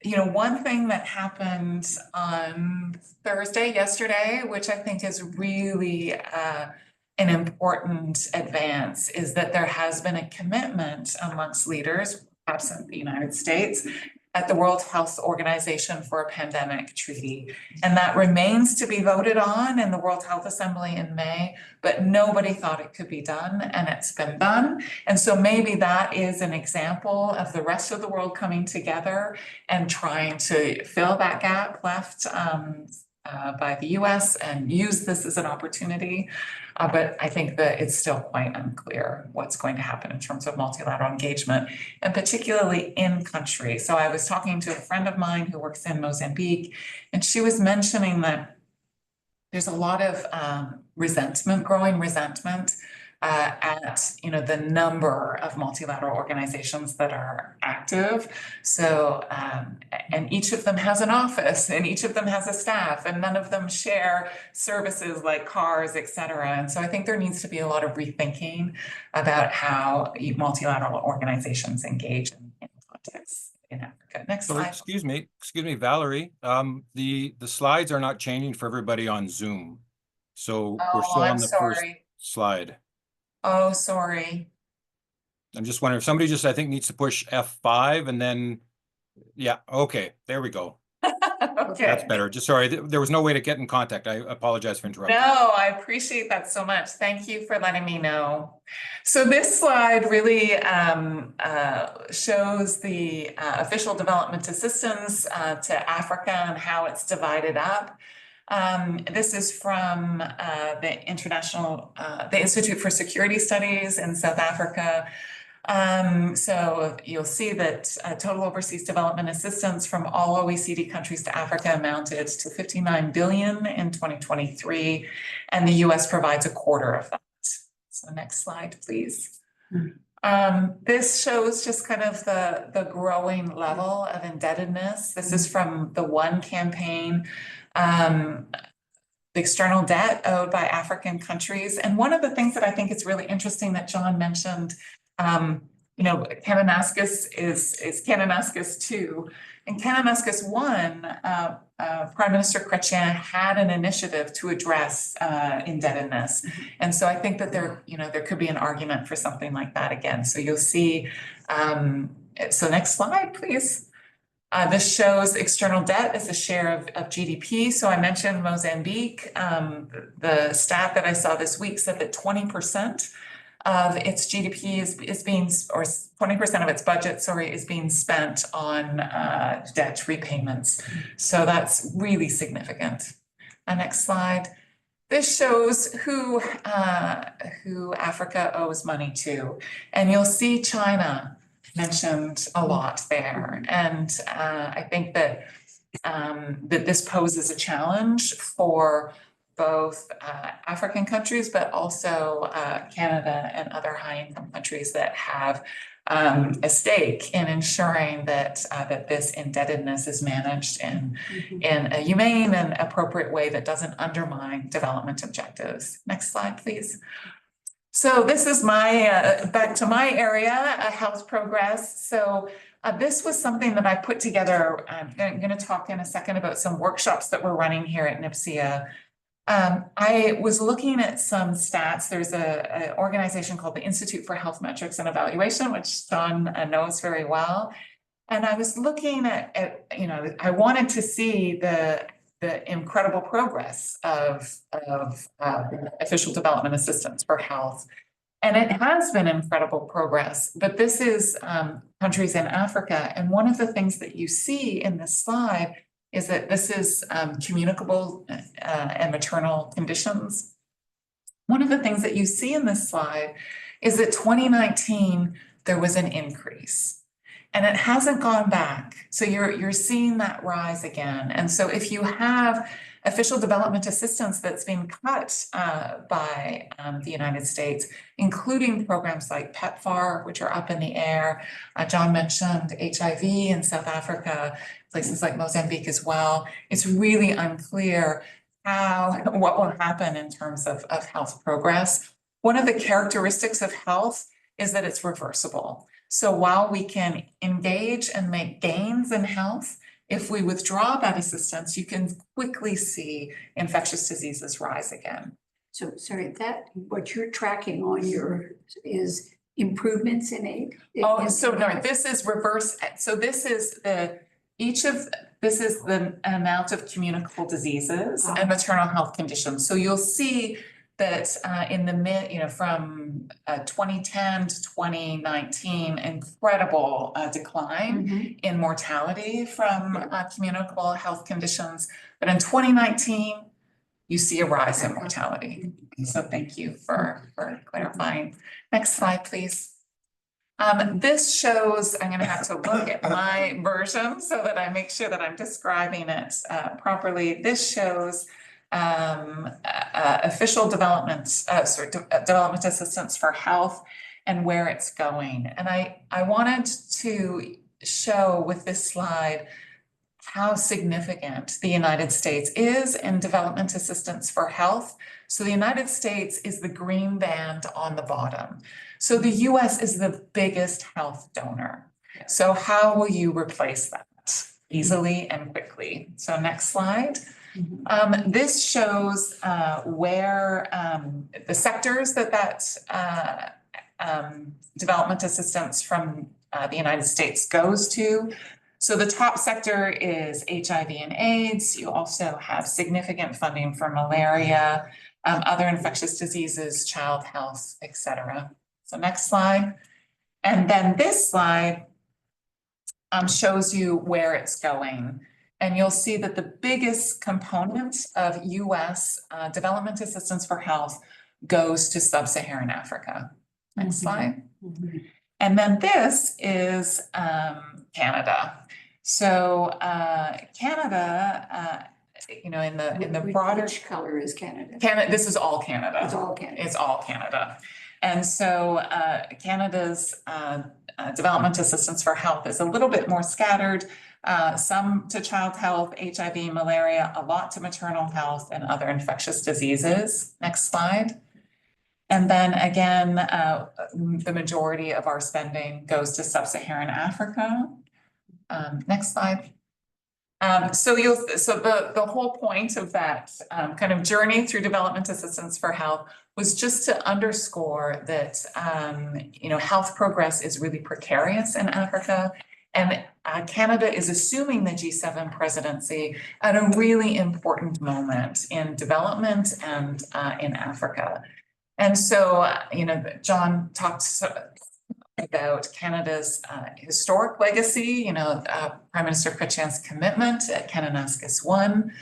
You know, one thing that happened on yesterday, which I think is really an important advance, is that there has been a commitment amongst leaders, absent the United States, at the World Health Organization for a pandemic treaty. And that remains to be voted on in the World Health Assembly in May, but nobody thought it could be done, and it's been done. And so maybe that is an example of the rest of the world coming together and trying to fill that gap left by the US and use this as an opportunity. But I think that it's still quite unclear what's going to happen in terms of multilateral engagement, and particularly in country. So I was talking to a friend of mine who works in Mozambique, and she was mentioning that there's a lot of growing resentment at the number of multilateral organizations that are active. So, and each of them has an office, and each of them has a staff, and none of them share services like cars, et cetera. And so I think there needs to be a lot of rethinking about how multilateral organizations engage in context in Africa. Next So slide. excuse me, Valerie. The slides are not changing for everybody on Zoom. So we're still I'm on the first sorry. slide. Oh, sorry. I'm just wondering if somebody just, I think, needs to push F5 and then, yeah, okay, there we go. Okay. That's better. Just sorry, there was no way to get in contact. I apologize for interrupting. No, I appreciate that so much. Thank you for letting me know. So this slide really shows the official development assistance to Africa and how it's divided up. This is from the Institute for Security Studies in South Africa. So you'll see that total overseas development assistance from all OECD countries to Africa amounted to 59 billion in 2023, and the US provides a quarter of that. So next slide, please. This shows just kind of the growing level of indebtedness. This is from the One campaign. The external debt owed by African countries. And one of the things that I think is really interesting that John mentioned, Kananaskis is Kananaskis 2. In Kananaskis 1, Prime Minister Chrétien had an initiative to address indebtedness. And so I think that there could be an argument for something like that again. So you'll see, so next slide, please. This shows external debt as a share of GDP. So I mentioned Mozambique. The stat that I saw this week said that 20% of its GDP is being, or 20% of its budget, is being spent on debt repayments. So that's really significant. Next slide. This shows who Africa owes money to. And you'll see China mentioned a lot there. And I think that that this poses a challenge for both African countries, but also Canada and other high-income countries that have a stake in ensuring that that this indebtedness is managed in a humane and appropriate way that doesn't undermine development objectives. Next slide, please. So this is my back to my area, health progress. So this was something that I put together. I'm going to talk in a second about some workshops that we're running here at NPSIA. I was looking at some stats. There's an organization called the Institute for Health Metrics and Evaluation, which John knows very well. And I was looking at you know, I wanted to see the incredible progress of official development assistance for health. And it has been incredible progress, but this is countries in Africa. And one of the things that you see in this slide is that this is communicable and maternal conditions. One of the things that you see in this slide is that 2019, there was an increase. And it hasn't gone back. So you're seeing that rise again. And so if you have official development assistance that's been cut by the United States, including programs like PEPFAR, which are up in the air. John mentioned HIV in South Africa, places like Mozambique as well. It's really unclear what will happen in terms of health progress. One of the characteristics of health is that it's reversible. So while we can engage and make gains in health, if we withdraw that assistance, you can quickly see infectious diseases rise again. So sorry, that what you're tracking on your is improvements in aid? Oh, so no, this is reverse. So this is the amount of communicable diseases and maternal health conditions. So you'll see that in the from 2010 to 2019, incredible decline in mortality from communicable health conditions. But in 2019, you see a rise in mortality. So thank you for clarifying. Next slide, please. This shows, I'm going to have to look at my version so that I make sure that I'm describing it properly. This shows official development, development assistance for health and where it's going. And I wanted to show with this slide how significant the United States is in development assistance for health. So the United States is the green band on the bottom. So the US is the biggest health donor. So how will you replace that easily and quickly? So next slide. This shows where the sectors that development assistance from the United States goes to. So the top sector is HIV and AIDS. You also have significant funding for malaria, other infectious diseases, child health, etc. So next slide. And then this slide shows you where it's going. And you'll see that the biggest component of US development assistance for health goes to sub-Saharan Africa. Next slide. And then this is Canada. So Canada, in the broader. Which color is Canada? This is all Canada. It's all Canada. It's all Canada. And so Canada's development assistance for health is a little bit more scattered. Some to child health, HIV, malaria, a lot to maternal health and other infectious diseases. Next slide. And then again, the majority of our spending goes to sub-Saharan Africa. Next slide. So the whole point of that kind of journey through development assistance for health was just to underscore that health progress is really precarious in Africa, and Canada is assuming the G7 presidency at a really important moment in development and in Africa. And so John talked about Canada's historic legacy, Prime Minister Chrétien's commitment at Kananaskis 1.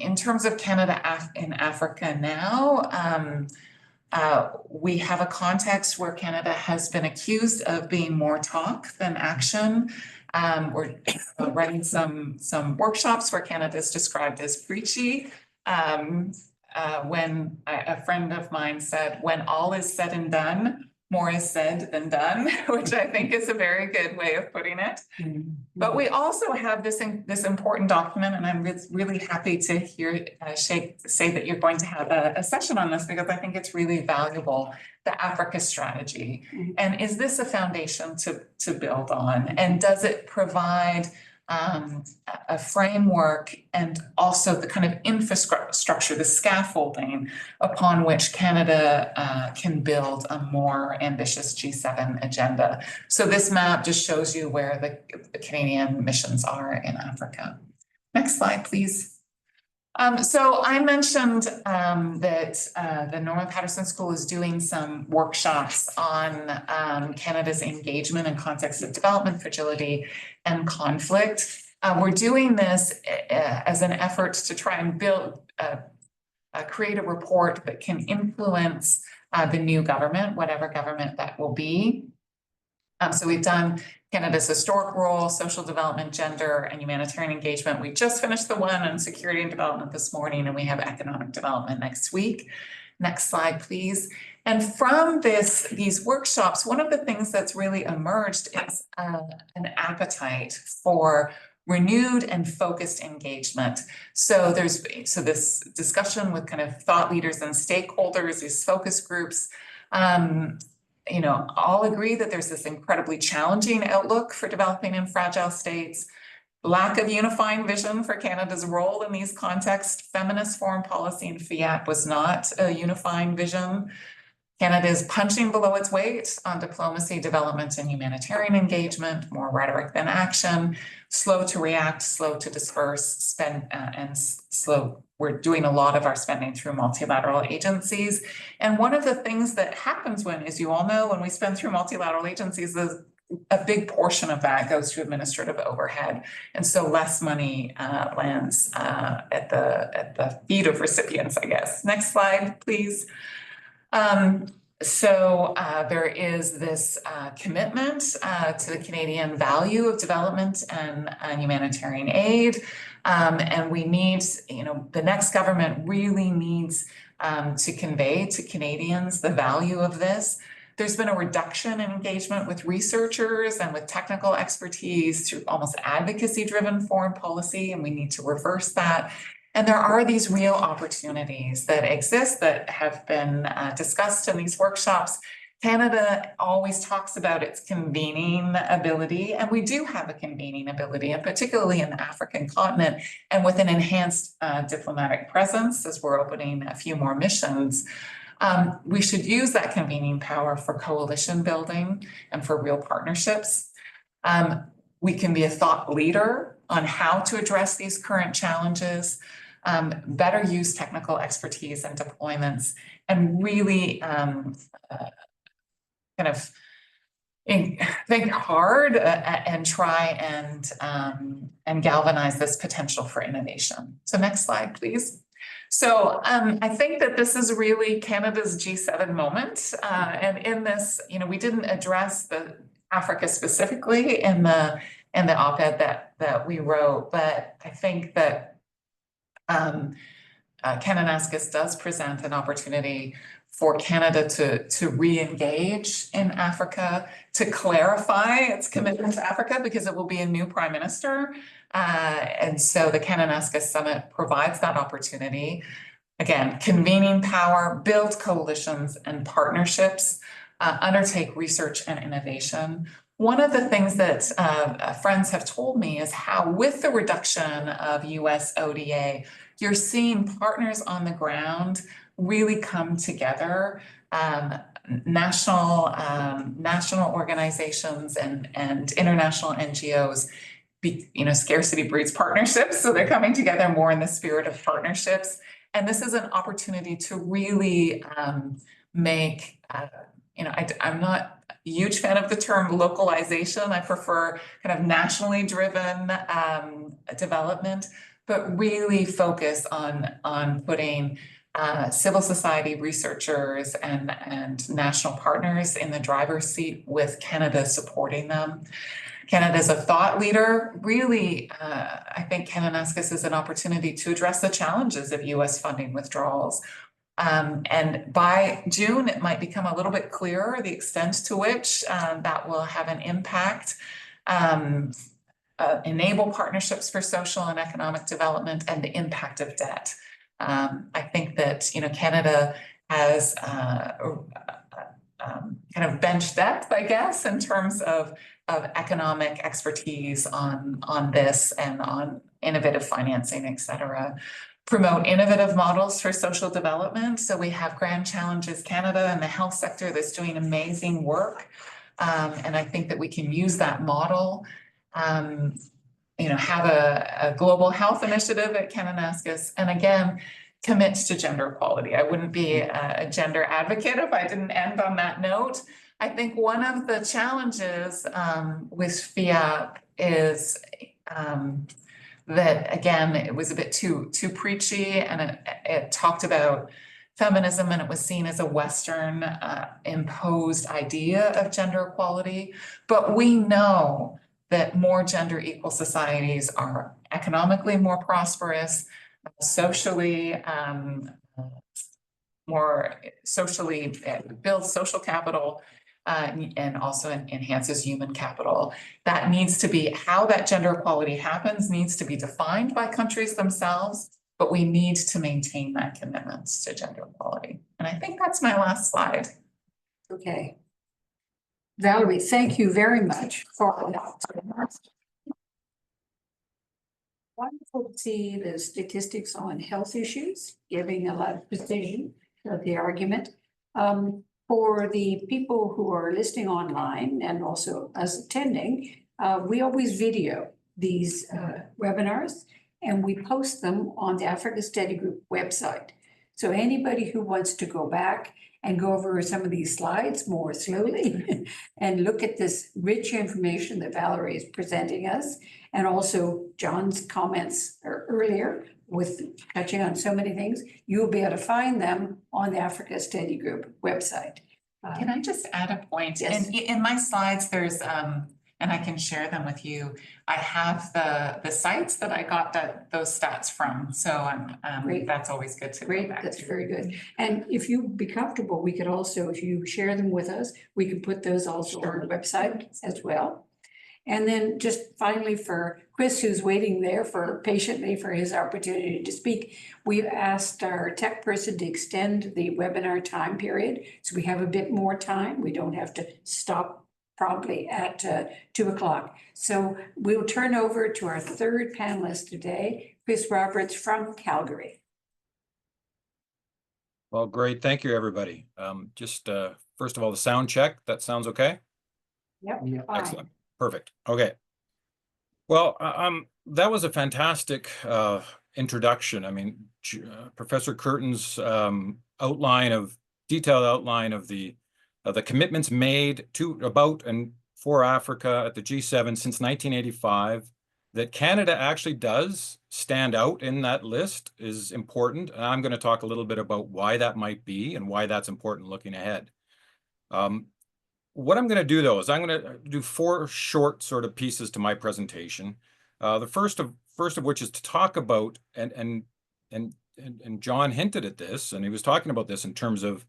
In terms of Canada in Africa now, we have a context where Canada has been accused of being more talk than action. We're running some workshops where Canada is described as preachy. When a friend of mine said, when all is said and done, more is said than done, which I think is a very good way of putting it. But we also have this important document, and I'm really happy to hear Sheikh say that you're going to have a session on this, because I think it's really valuable, the Africa strategy. And is this a foundation to build on? And does it provide a framework and also the kind of infrastructure, the scaffolding upon which Canada can build a more ambitious G7 agenda? So this map just shows you where the Canadian missions are in Africa. Next slide, please. So I mentioned that the Norman Paterson School is doing some workshops on Canada's engagement in context of development, fragility, and conflict. We're doing this as an effort to try and create a report that can influence the new government, whatever government that will be. So we've done Canada's historic role, social development, gender, and humanitarian engagement. We just finished the one on security and development this morning, and we have economic development next week. Next slide, please. And from these workshops, one of the things that's really emerged is an appetite for renewed and focused engagement. So there's this discussion with kind of thought leaders and stakeholders, these focus groups, all agree that there's this incredibly challenging outlook for developing and fragile states, lack of unifying vision for Canada's role in these contexts. Feminist foreign policy and FIAC was not a unifying vision. Canada is punching below its weight on diplomacy, development, and humanitarian engagement, more rhetoric than action, slow to react, slow to disperse, we're doing a lot of our spending through multilateral agencies. And one of the things that happens when, as you all know, when we spend through multilateral agencies, a big portion of that goes to administrative overhead. And so less money lands at the feet of recipients, I guess. Next slide, please. So there is this commitment to the Canadian value of development and humanitarian aid. And we need, the next government really needs to convey to Canadians the value of this. There's been a reduction in engagement with researchers and with technical expertise through almost advocacy-driven foreign policy, and we need to reverse that. And there are these real opportunities that exist that have been discussed in these workshops. Canada always talks about its convening ability, and we do have a convening ability, and particularly in the African continent, and with an enhanced diplomatic presence as we're opening a few more missions. We should use that convening power for coalition building and for real partnerships. We can be a thought leader on how to address these current challenges, better use technical expertise and deployments, and really kind of think hard and try and galvanize this potential for innovation. So next slide, please. So I think that this is really Canada's G7 moment. And in this, we didn't address the Africa specifically in the op-ed that we wrote, but I think that Kananaskis does present an opportunity for Canada to re-engage in Africa, to clarify its commitment to Africa, because it will be a new prime minister. And so the Kananaskis Summit provides that opportunity. Again, convening power, build coalitions and partnerships, undertake research and innovation. One of the things that friends have told me is how, with the reduction of US ODA, you're seeing partners on the ground really come together, national organizations and international NGOs. Scarcity breeds partnerships, so they're coming together more in the spirit of partnerships. And this is an opportunity to really make, I'm not a huge fan of the term localization. I prefer kind of nationally driven development, but really focus on putting civil society researchers and national partners in the driver's seat, with Canada supporting them. Canada as a thought leader. Really, I think Kananaskis is an opportunity to address the challenges of US funding withdrawals. And by June, it might become a little bit clearer the extent to which that will have an impact. Enable partnerships for social and economic development and the impact of debt. I think that, you know, Canada has kind of bench depth, I guess, in terms of economic expertise on this and on innovative financing, et cetera. Promote innovative models for social development. So we have Grand Challenges Canada and the health sector that's doing amazing work. And I think that we can use that model. You know, have a global health initiative at Kananaskis, and again, commits to gender equality. I wouldn't be a gender advocate if I didn't end on that note. I think one of the challenges with FIAP is that, again, it was a bit too preachy, and it talked about feminism, and it was seen as a Western imposed idea of gender equality. But we know that more gender equal societies are economically more prosperous, socially more socially builds social capital, and also enhances human capital. That needs to be, how that gender equality happens needs to be defined by countries themselves, but we need to maintain that commitment to gender equality. And I think that's my last slide. Okay. Valerie, thank you very much for that. Wonderful to see the statistics on health issues, giving a lot of precision to the argument. For the people who are listening online and also us attending, we always video these webinars, and we post them on the Africa Study Group website. So anybody who wants to go back and go over some of these slides more slowly and look at this rich information that Valerie is presenting us, and also John's comments earlier with touching on so many things, you'll be able to find them on the Africa Study Group website. Can I just add a point? Yes. In my slides, there's, and I can share them with you. I have the sites that I got those stats from. So Great. That's always good to go Great, back that's to. very good. And if you be comfortable, we could also, if you share them with us, we can put those also on the website as well. And then just finally for Chris, who's waiting there patiently for his opportunity to speak, we've asked our tech person to extend the webinar time period, so we have a bit more time. We don't have to stop promptly at 2 o'clock. So we'll turn over to our third panelist today, Chris Roberts from Calgary. Well, great. Thank you, everybody. Just first of all, the sound check. That sounds okay? Yep. Fine. Excellent. Perfect. Okay. Well, that was a fantastic introduction. I mean, Professor Curtin's detailed outline of the commitments made to, about, and for Africa at the G7 since 1985, that Canada actually does stand out in that list is important. And I'm going to talk a little bit about why that might be and why that's important looking ahead. What I'm going to do, though, is I'm going to do 4 short sort of pieces to my presentation. The first of which is to talk about, and John hinted at this, and he was talking about this in terms of,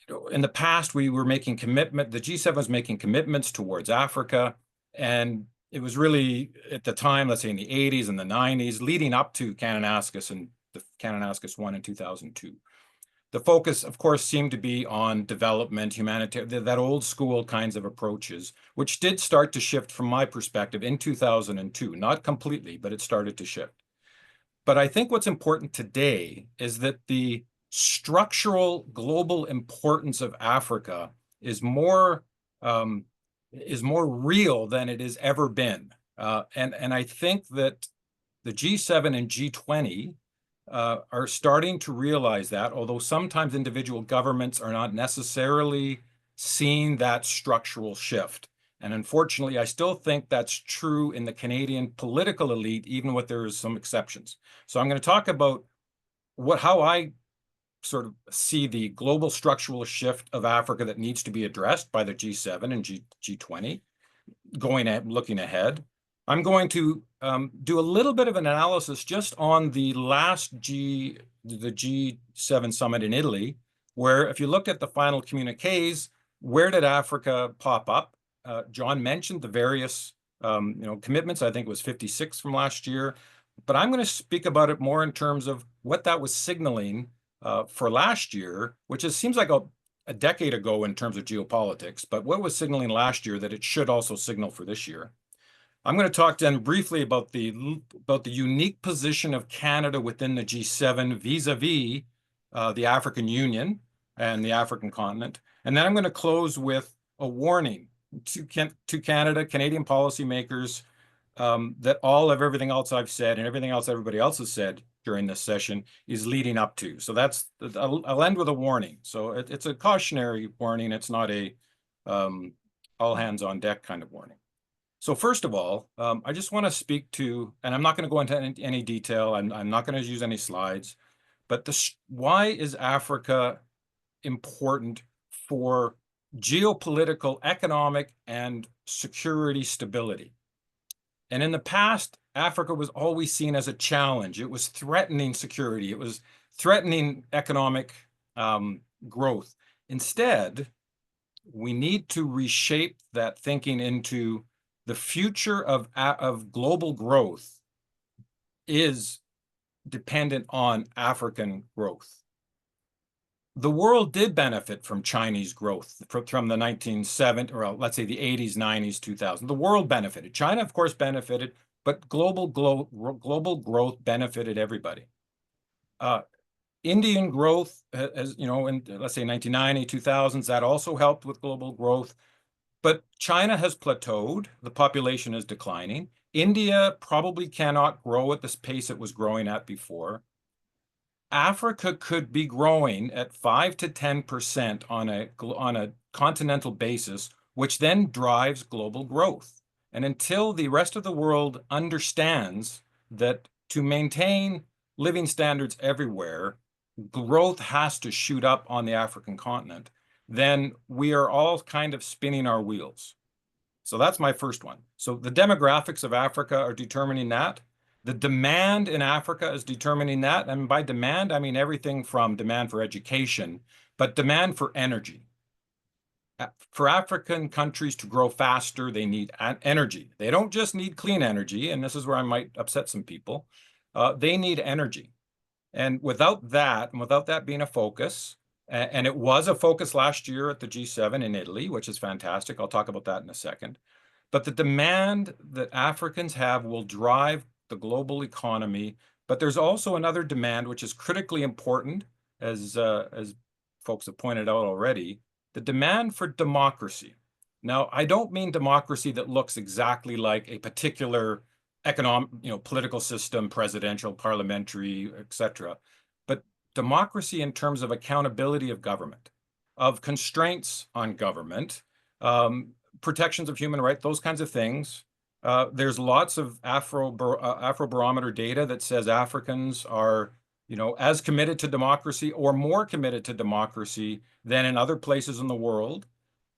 you know, in the past we were making the G7 was making commitments towards Africa, and it was really at the time, let's say in the 80s and the 90s, leading up to Kananaskis and the Kananaskis 1 in 2002. The focus, of course, seemed to be on development, humanitarian, that old school kinds of approaches, which did start to shift from my perspective in 2002, not completely, but it started to shift. But I think what's important today is that the structural global importance of Africa is more real than it has ever been. And I think that the G7 and G20 are starting to realize that, although sometimes individual governments are not necessarily seeing that structural shift. And unfortunately, I still think that's true in the Canadian political elite, even with there is some exceptions. So I'm going to talk about how I sort of see the global structural shift of Africa that needs to be addressed by the G7 and G20. looking ahead. I'm going to do a little bit of an analysis just on the last the G7 summit in Italy, where if you look at the final communiques, where did Africa pop up? John mentioned the various commitments. I think it was 56 from last year, but I'm going to speak about it more in terms of what that was signaling for last year, which seems like a decade ago in terms of geopolitics, but what was signaling last year that it should also signal for this year. I'm going to talk then briefly about the unique position of Canada within the G7 vis-a-vis the African Union and the African continent. And then I'm going to close with a warning to Canada, Canadian policymakers, that all of everything else I've said and everything else everybody else has said during this session is leading up to. So I'll end with a warning. So it's a cautionary warning. It's not a all hands on deck kind of warning. So first of all, I just want to speak to, and I'm not going to go into any detail. I'm not going to use any slides, but why is Africa important for geopolitical, economic, and security stability? And in the past, Africa was always seen as a challenge. It was threatening security. It was threatening economic growth. Instead, we need to reshape that thinking into the future of global growth is dependent on African growth. The world did benefit from Chinese growth from the 1970s, or let's say the 80s, 90s, 2000s. The world benefited. China, of course, benefited, but global growth benefited everybody. Indian growth, as you know, in let's say 1990, 2000s, that also helped with global growth. But China has plateaued. The population is declining. India probably cannot grow at this pace it was growing at before. Africa could be growing at 5 to 10% on a continental basis, which then drives global growth. And until the rest of the world understands that to maintain living standards everywhere, growth has to shoot up on the African continent, then we are all kind of spinning our wheels. So that's my first one. So the demographics of Africa are determining that. The demand in Africa is determining that. And by demand, I mean everything from demand for education, but demand for energy. For African countries to grow faster, they need energy. They don't just need clean energy, and this is where I might upset some people. They need energy. And without that, and without that being a focus, and it was a focus last year at the G7 in Italy, which is fantastic. I'll talk about that in a second. But the demand that Africans have will drive the global economy. But there's also another demand, which is critically important, as folks have pointed out already, the demand for democracy. Now, I don't mean democracy that looks exactly like a particular economic, political system, presidential, parliamentary, etc., but democracy in terms of accountability of government, of constraints on government, protections of human rights, those kinds of things. There's lots of Afrobarometer data that says Africans are, as committed to democracy or more committed to democracy than in other places in the world.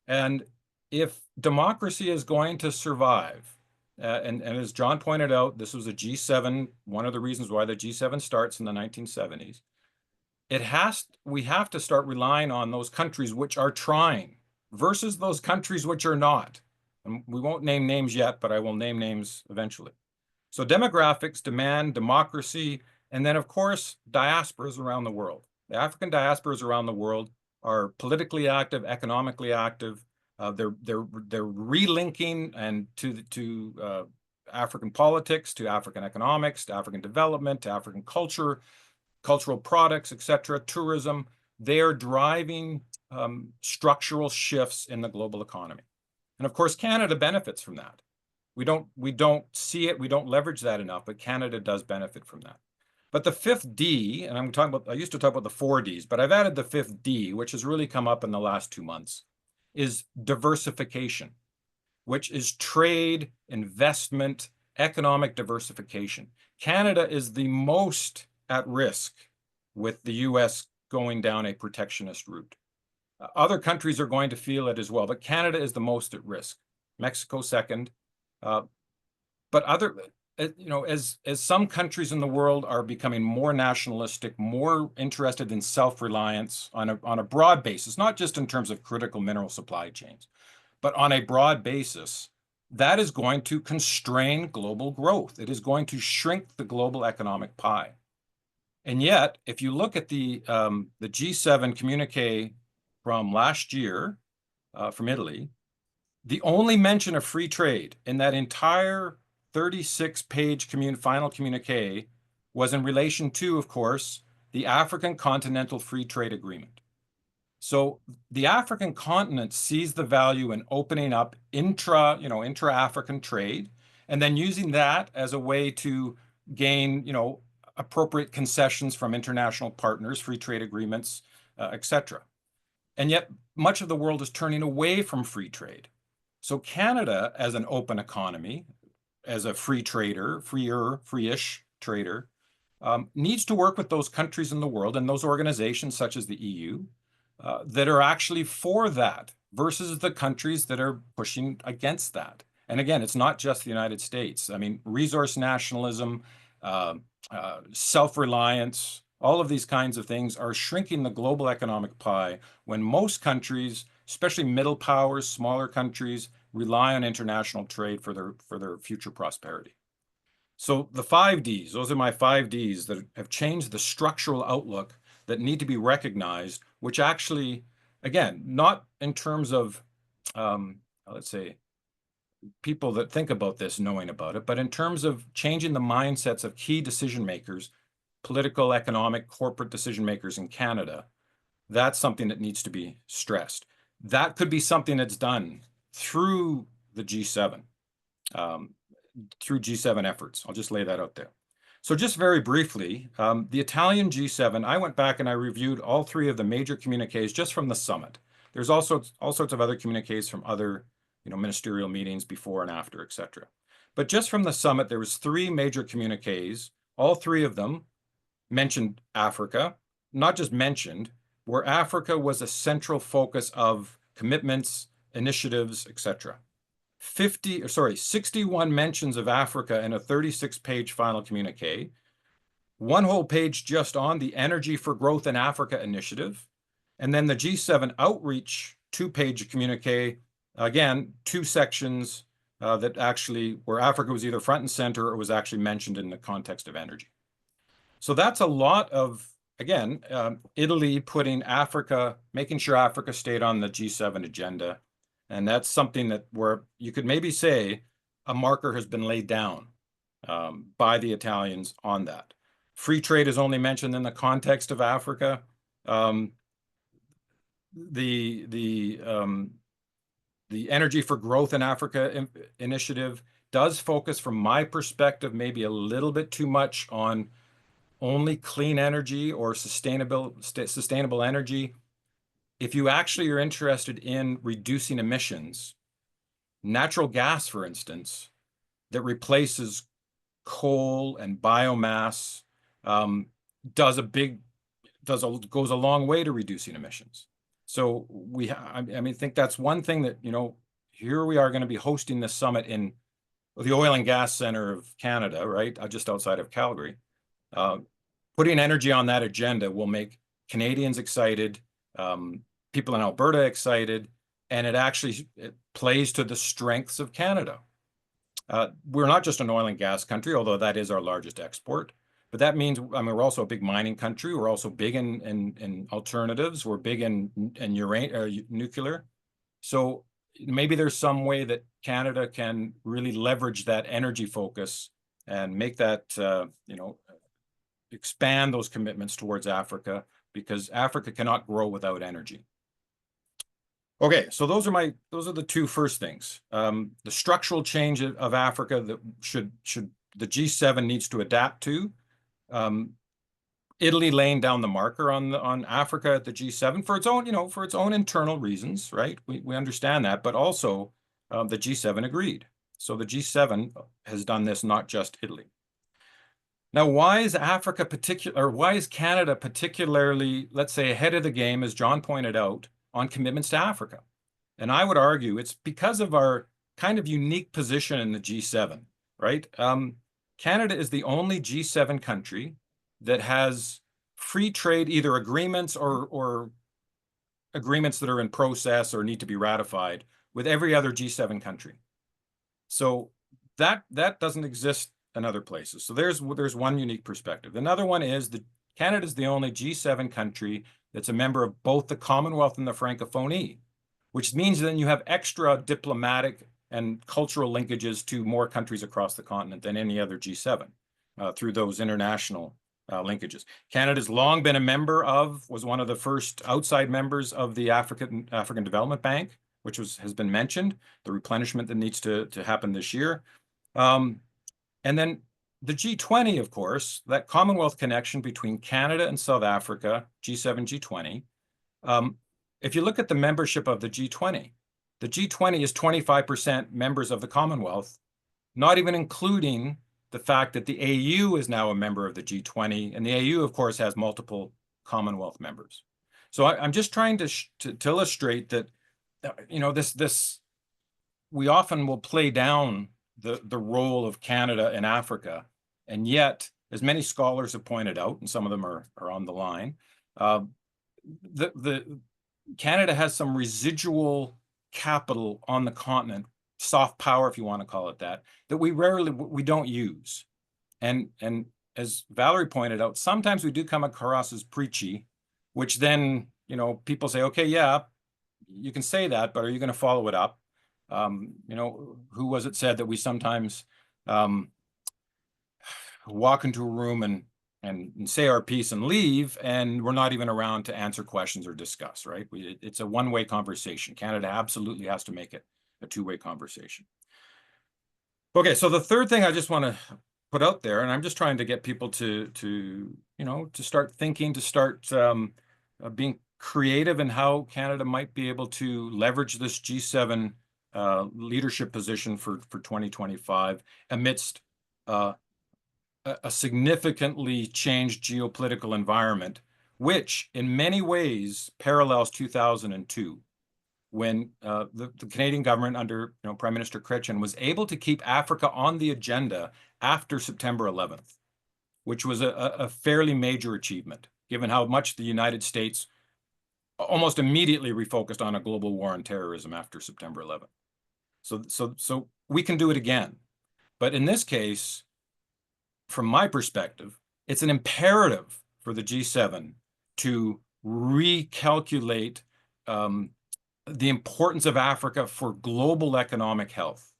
And if democracy is going to survive, and as John pointed out, this was a G7, one of the reasons why the G7 starts in the 1970s. We have to start relying on those countries which are trying versus those countries which are not. And we won't name names yet, but I will name names eventually. So demographics, demand, democracy, and then of course, diasporas around the world. The African diasporas around the world are politically active, economically active. They're relinking and to African politics, to African economics, to African development, to African culture, cultural products, etc., tourism. They are driving structural shifts in the global economy. And of course, Canada benefits from that. We don't see it, we don't leverage that enough, but Canada does benefit from that. But the fifth D, and I used to talk about the 4 Ds, but I've added the fifth D, which has really come up in the last 2 months, is diversification, which is trade, investment, economic diversification. Canada is the most at risk with the US going down a protectionist route. Other countries are going to feel it as well, but Canada is the most at risk. Mexico second. But other, as some countries in the world are becoming more nationalistic, more interested in self-reliance on a broad basis, not just in terms of critical mineral supply chains, but on a broad basis, that is going to constrain global growth. It is going to shrink the global economic pie. And yet, if you look at the G7 communique from last year, from Italy, the only mention of free trade in that entire 36-page final communique was in relation to, of course, the African Continental Free Trade Agreement. So the African continent sees the value in opening up intra-African trade, and then using that as a way to gain, appropriate concessions from international partners, free trade agreements, etc. And yet much of the world is turning away from free trade. So Canada, as an open economy, as a free trader, free-ish trader, needs to work with those countries in the world and those organizations such as the EU that are actually for that versus the countries that are pushing against that. And again, it's not just the United States. I mean, resource nationalism, self-reliance, all of these kinds of things are shrinking the global economic pie when most countries, especially middle powers, smaller countries, rely on international trade for their future prosperity. So the 5 Ds, those are my 5 Ds that have changed the structural outlook that need to be recognized, which actually, again, not in terms of, let's say, people that think about this knowing about it, but in terms of changing the mindsets of key decision makers, political, economic, corporate decision makers in Canada. That's something that needs to be stressed. That could be something that's done through the G7, through G7 efforts. I'll just lay that out there. So just very briefly, the Italian G7, I went back and I reviewed all 3 of the major communiques just from the summit. There's also all sorts of other communiques from other ministerial meetings before and after, etc. But just from the summit, there was 3 major communiques. All 3 of them mentioned Africa, not just mentioned, where Africa was a central focus of commitments, initiatives, etc. 61 mentions of Africa in a 36-page final communique, 1 whole page just on the Energy for Growth in Africa initiative, and then the G7 outreach 2-page communique, again, 2 sections that actually, where Africa was either front and center or was actually mentioned in the context of energy. So that's a lot of, again, Italy putting Africa, making sure Africa stayed on the G7 agenda. And that's something that where you could maybe say a marker has been laid down by the Italians on that. Free trade is only mentioned in the context of Africa. The Energy for Growth in Africa initiative does focus, from my perspective, maybe a little bit too much on only clean energy or sustainable energy. If you actually are interested in reducing emissions, natural gas, for instance, that replaces coal and biomass, goes a long way to reducing emissions. So I think that's one thing that, here we are going to be hosting this summit in the Oil and Gas Center of Canada, right, just outside of Calgary. Putting energy on that agenda will make Canadians excited, people in Alberta excited, and it plays to the strengths of Canada. We're not just an oil and gas country, although that is our largest export, but that means, we're also a big mining country. We're also big in alternatives. We're big in nuclear. So maybe there's some way that Canada can really leverage that energy focus and make that, expand those commitments towards Africa, because Africa cannot grow without energy. Okay, so those are the 2 first things. The structural change of Africa that should the G7 needs to adapt to. Italy laying down the marker on Africa at the G7 for its own internal reasons, right? We understand that, but also the G7 agreed. So the G7 has done this, not just Italy. Now, why is Canada particularly, let's say, ahead of the game, as John pointed out, on commitments to Africa? And I would argue it's because of our kind of unique position in the G7, right? Canada is the only G7 country that has free trade, either agreements or agreements that are in process or need to be ratified with every other G7 country. So that doesn't exist in other places. So there's one unique perspective. Another one is that Canada is the only G7 country that's a member of both the Commonwealth and the Francophonie, which means then you have extra diplomatic and cultural linkages to more countries across the continent than any other G7 through those international linkages. Canada's long been a member of, was one of the first outside members of the African Development Bank, which has been mentioned, the replenishment that needs to happen this year. And then the G20, of course, that Commonwealth connection between Canada and South Africa, G7, G20. If you look at the membership of the G20 is 25% members of the Commonwealth, not even including the fact that the AU is now a member of the G20, and the AU, of course, has multiple Commonwealth members. So I'm just trying to illustrate that, you know, we often will play down the role of Canada in Africa, and yet, as many scholars have pointed out, and some of them are on the line, Canada has some residual capital on the continent, soft power, if you want to call it that we don't use. And as Valerie pointed out, sometimes we do come across as preachy, which then, you know, people say, okay, yeah, you can say that, but are you going to follow it up? You know, who was it said that we sometimes walk into a room and say our piece and leave, and we're not even around to answer questions or discuss, right? It's a one-way conversation. Canada absolutely has to make it a two-way conversation. Okay, so the third thing I just want to put out there, and I'm just trying to get people to you know, to start thinking, to start being creative in how Canada might be able to leverage this G7 leadership position for 2025 amidst a significantly changed geopolitical environment, which in many ways parallels 2002, when the Canadian government under Prime Minister Chrétien was able to keep Africa on the agenda after September 11th, which was a fairly major achievement, given how much the United States almost immediately refocused on a global war on terrorism after September 11th. So we can do it again. But in this case, from my perspective, it's an imperative for the G7 to recalculate the importance of Africa for global economic health.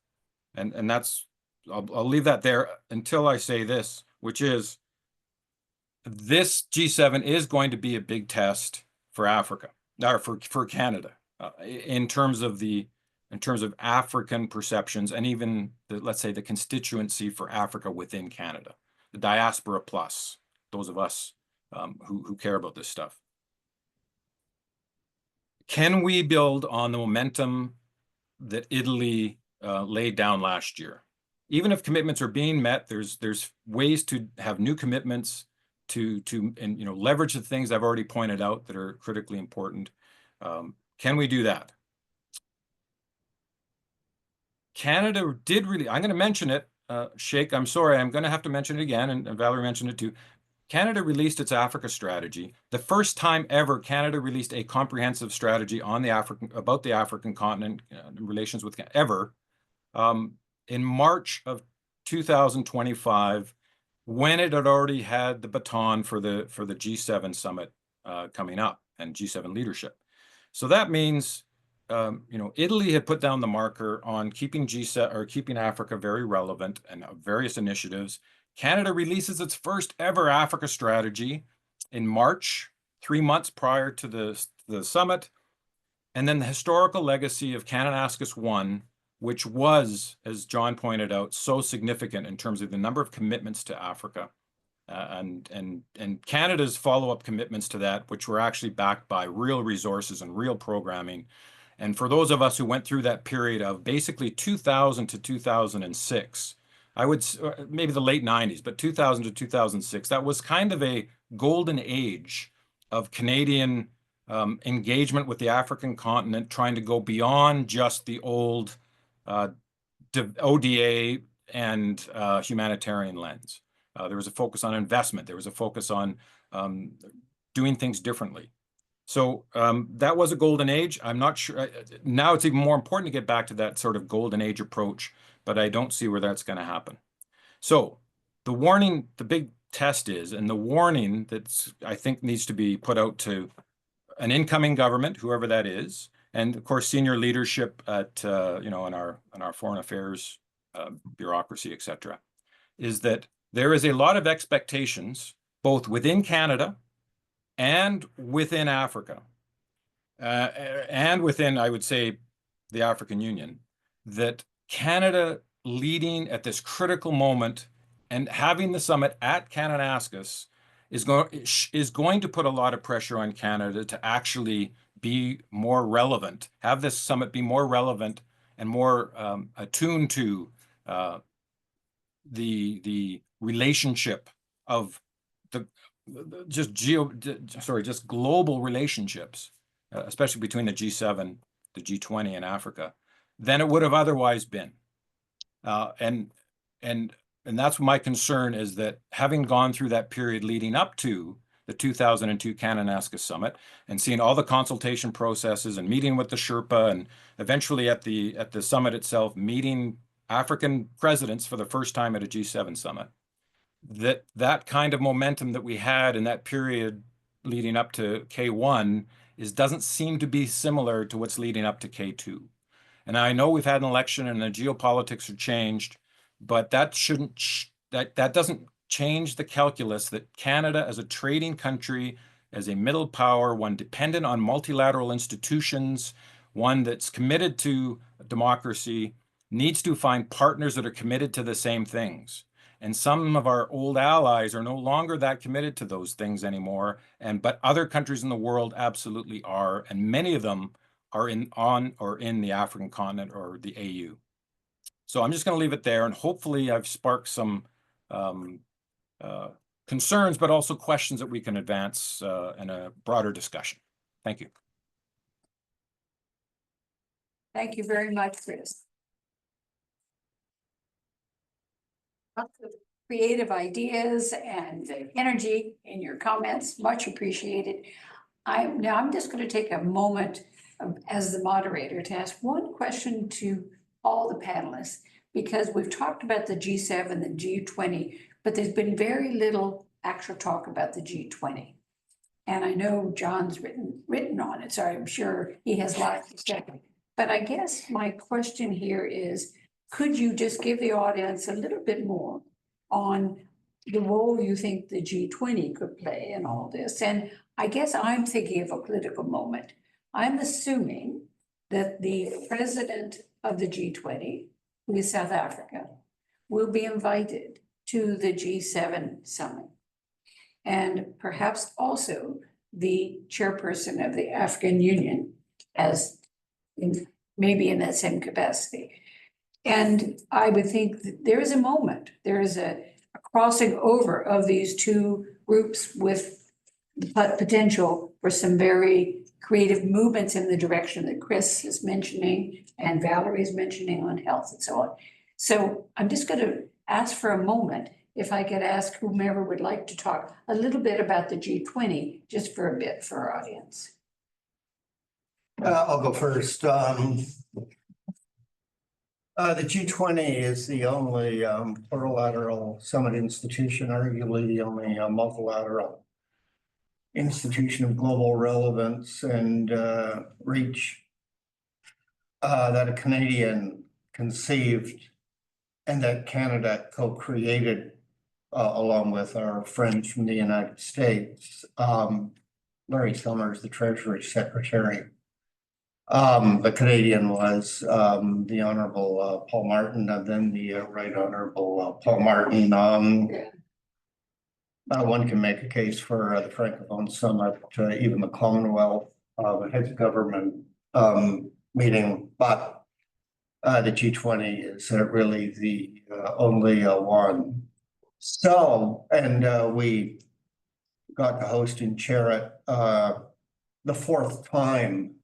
And that's, I'll leave that there until I say this, which is this G7 is going to be a big test for Africa, or for Canada, in terms of African perceptions, and even let's say the constituency for Africa within Canada, the diaspora plus those of us who care about this stuff. Can we build on the momentum that Italy laid down last year? Even if commitments are being met, there's ways to have new commitments to leverage the things I've already pointed out that are critically important. Can we do that? Canada did really, I'm going to mention it, Sheikh, I'm sorry, I'm going to have to mention it again, and Valerie mentioned it too. Canada released its Africa strategy. The first time ever Canada released a comprehensive strategy on about the African continent, relations with ever, in March of 2025, when it had already had the baton for the G7 summit coming up and G7 leadership. So that means Italy had put down the marker on keeping Africa very relevant and various initiatives. Canada releases its first ever Africa strategy in March, 3 months prior to the summit. And then the historical legacy of Kananaskis 1, which was, as John pointed out, so significant in terms of the number of commitments to Africa, and Canada's follow-up commitments to that, which were actually backed by real resources and real programming. And for those of us who went through that period of basically 2000 to 2006, I would maybe the late 90s, but 2000 to 2006, that was kind of a golden age of Canadian engagement with the African continent, trying to go beyond just the old ODA and humanitarian lens. There was a focus on investment. There was a focus on doing things differently. So that was a golden age. I'm not sure. Now it's even more important to get back to that sort of golden age approach, but I don't see where that's going to happen. So the warning, the big test is, and the warning that's, I think, needs to be put out to an incoming government, whoever that is, and of course, senior leadership at, in our foreign affairs bureaucracy, et cetera, is that there is a lot of expectations, both within Canada and within Africa, and within, I would say, the African Union, that Canada leading at this critical moment and having the summit at Kananaskis is going to put a lot of pressure on Canada to actually be more relevant, have this summit be more relevant and more attuned to the relationship of just global relationships, especially between the G7, the G20 and Africa, than it would have otherwise been. And that's my concern, is that having gone through that period leading up to the 2002 Kananaskis Summit and seeing all the consultation processes and meeting with the Sherpa, and eventually at the summit itself, meeting African presidents for the first time at a G7 summit, that kind of momentum that we had in that period leading up to K1 doesn't seem to be similar to what's leading up to K2. And I know we've had an election and the geopolitics have changed, but that doesn't change the calculus that Canada, as a trading country, as a middle power, one dependent on multilateral institutions, one that's committed to democracy, needs to find partners that are committed to the same things. And some of our old allies are no longer that committed to those things anymore, but other countries in the world absolutely are, and many of them are in the African continent or the AU. So I'm just going to leave it there, and hopefully I've sparked some concerns, but also questions that we can advance in a broader discussion. Thank you. Thank you very much, Chris. Lots of creative ideas and energy in your comments, much appreciated. I'm just going to take a moment as the moderator to ask one question to all the panelists, because we've talked about the G7, the G20, but there's been very little actual talk about the G20. And I know John's written on it, so I'm sure he has lots to say. But I guess my question here is, could you just give the audience a little bit more on the role you think the G20 could play in all this? And I guess I'm thinking of a political moment. I'm assuming that the president of the G20, who is South Africa, will be invited to the G7 summit. And perhaps also the chairperson of the African Union, maybe in that same capacity. And I would think that there is a moment, there is a crossing over of these two groups with the potential for some very creative movements in the direction that Chris is mentioning and Valerie is mentioning on health and so on. So I'm just going to ask for a moment, if I could ask whomever would like to talk a little bit about the G20, just for a bit for our audience. I'll go first. The G20 is the only plurilateral summit institution, arguably the only multilateral institution of global relevance and reach that a Canadian conceived and that Canada co-created along with our friends from the United States. Larry Summers, the Treasury Secretary. The Canadian was the Honorable Paul Martin, and then the Right Honorable Paul Martin. One can make a case for the Francophone Summit, even the Commonwealth, the heads of government meeting, but the G20 is really the only one. So, and we got to host and chair it the fourth time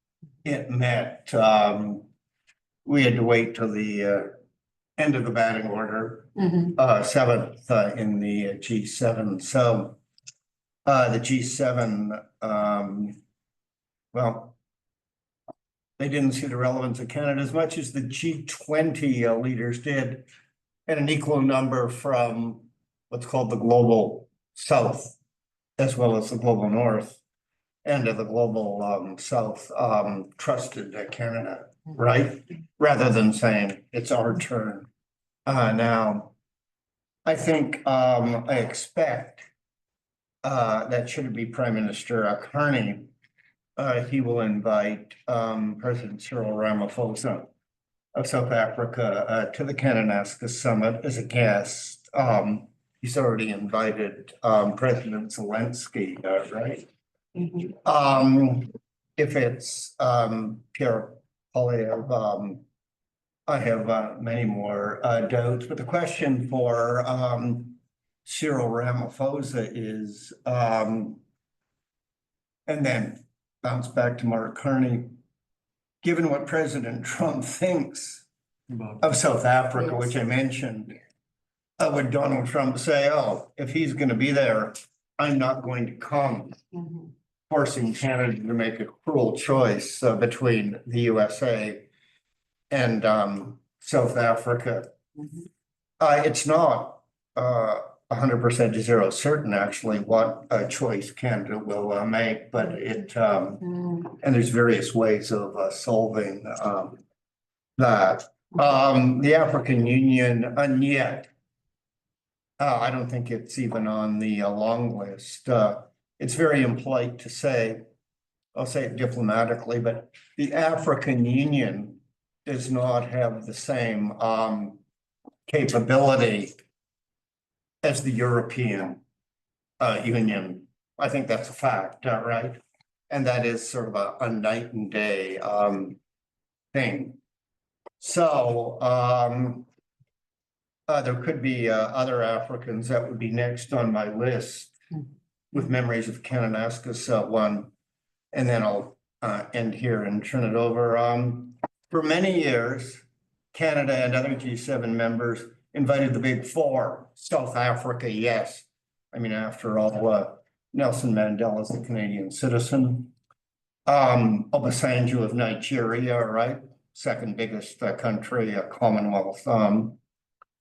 it met. We had to wait till the end of the batting order, Mhm. seventh in the G7. So the G7, well, they didn't see the relevance of Canada as much as the G20 leaders did, and an equal number from what's called the global south, as well as the global north end of the global south, trusted Canada, right? Rather than saying it's our turn. Now, I think, I expect that should it be Prime Minister Carney, he will invite President Cyril Ramaphosa of South Africa to the Kananaskis Summit as a guest. He's already invited President Zelensky, right? Mhm. If it's Pierre Poilievre, I have many more doubts, but the question for Cyril Ramaphosa is, and then bounce back to Mark Carney, given what President Trump thinks of South Africa, Yes. which I mentioned, would Donald Trump say, oh, if he's going to be there, I'm not going to come, Mhm. forcing Canada to make a cruel choice between the USA and South Africa. Mhm. It's not 100% zero certain actually what choice Canada will make, but it Mm. and there's various ways of solving that. The African Union, and yet I don't think it's even on the long list. It's very impolite to say, I'll say it diplomatically, but the African Union does not have the same capability as the European Union. I think that's a fact, right? And that is sort of a night and day thing. So there could be other Africans that would be next on my list with memories of Kananaskis one. And then I'll end here and turn it over. For many years, Canada and other G7 members invited the big four. South Africa, yes. I mean, after all, Nelson Mandela is a Canadian citizen. Obasanjo of Nigeria, right? Second biggest country, Commonwealth. And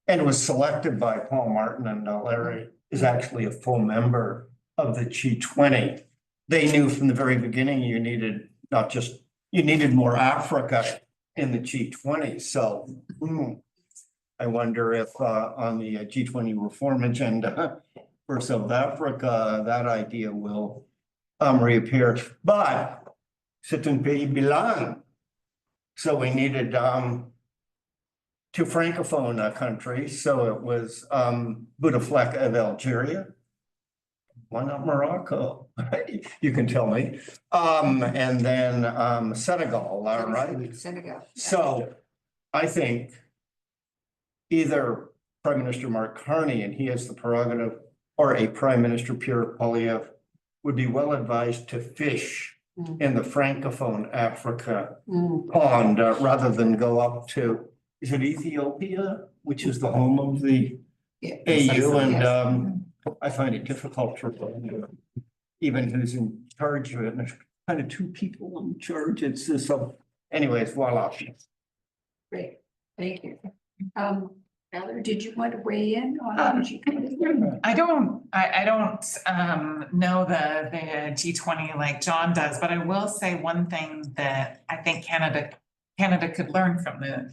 it was selected by Paul Martin and Larry is actually a full member of the G20. They knew from the very beginning you needed not just, you needed more Africa in the G20. So I wonder if on the G20 reform agenda for South Africa, that idea will reappear. But c'est un pays bilingue. So we needed two francophone countries. So it was Bouteflika of Algeria. Why not Morocco? You can tell me. And then Senegal, right? Senegal. So I think either Prime Minister Mark Carney, and he has the prerogative, or a Prime Minister Pierre Poilievre would be well advised to fish in the Francophone Africa pond rather than go up to, is it Ethiopia, which is the home of the AU? And I find it difficult for even who's in charge of it. And there's kind of two people in charge. It's this. So anyways, voila. Great, thank you. Valerie, did you want to weigh in on G20? I don't know the G20 like John does, but I will say one thing that I think Canada could learn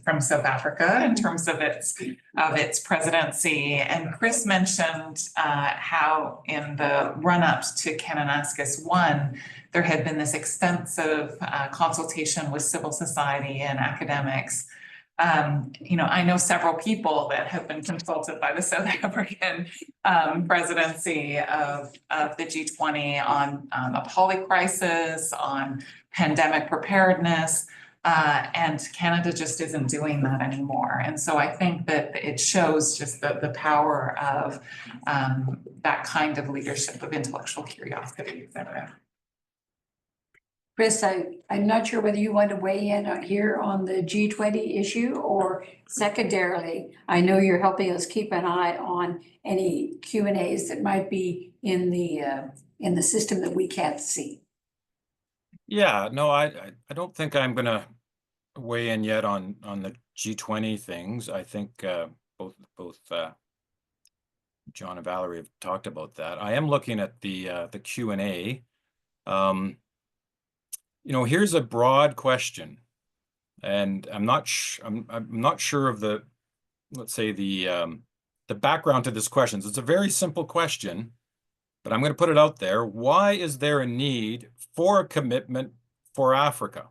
from South Africa in terms of its presidency. And Chris mentioned how in the run-up to Kananaskis 1, there had been this extensive consultation with civil society and academics. I know several people that have been consulted by the South African presidency of the G20 on a poly crisis, on pandemic preparedness, and Canada just isn't doing that anymore. And so I think that it shows just the power of that kind of leadership, of intellectual curiosity, et cetera. Chris, I'm not sure whether you want to weigh in here on the G20 issue, or secondarily, I know you're helping us keep an eye on any Q&As that might be in the system that we can't see. Yeah, no, I don't think I'm gonna weigh in yet on the G20 things. I think both John and Valerie have talked about that. I am looking at the Q&A. You know, here's a broad question, and I'm not sure of the, let's say, the background to this question. It's a very simple question, but I'm going to put it out there. Why is there a need for a commitment for Africa?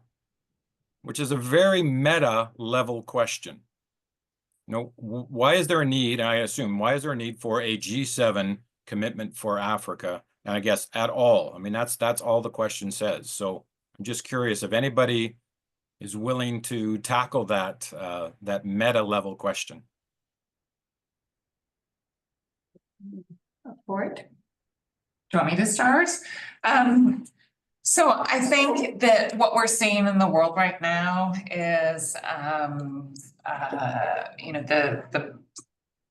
Which is a very meta level question. You know, why is there a need? I assume, why is there a need for a G7 commitment for Africa? And I guess at all. I mean, that's all the question says. So I'm just curious if anybody is willing to tackle that that meta level question. For it. Do you want me to start? So I think that what we're seeing in the world right now is, you know, the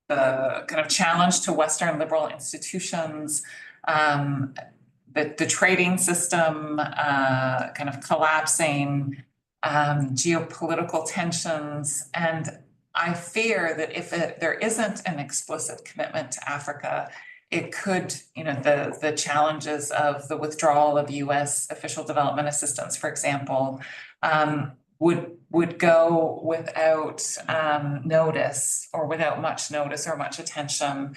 kind of challenge to Western liberal institutions, the trading system kind of collapsing, geopolitical tensions, and I fear that if there isn't an explicit commitment to Africa, it could, you know, the challenges of the withdrawal of US official development assistance, for example, would go without notice, or without much notice or much attention.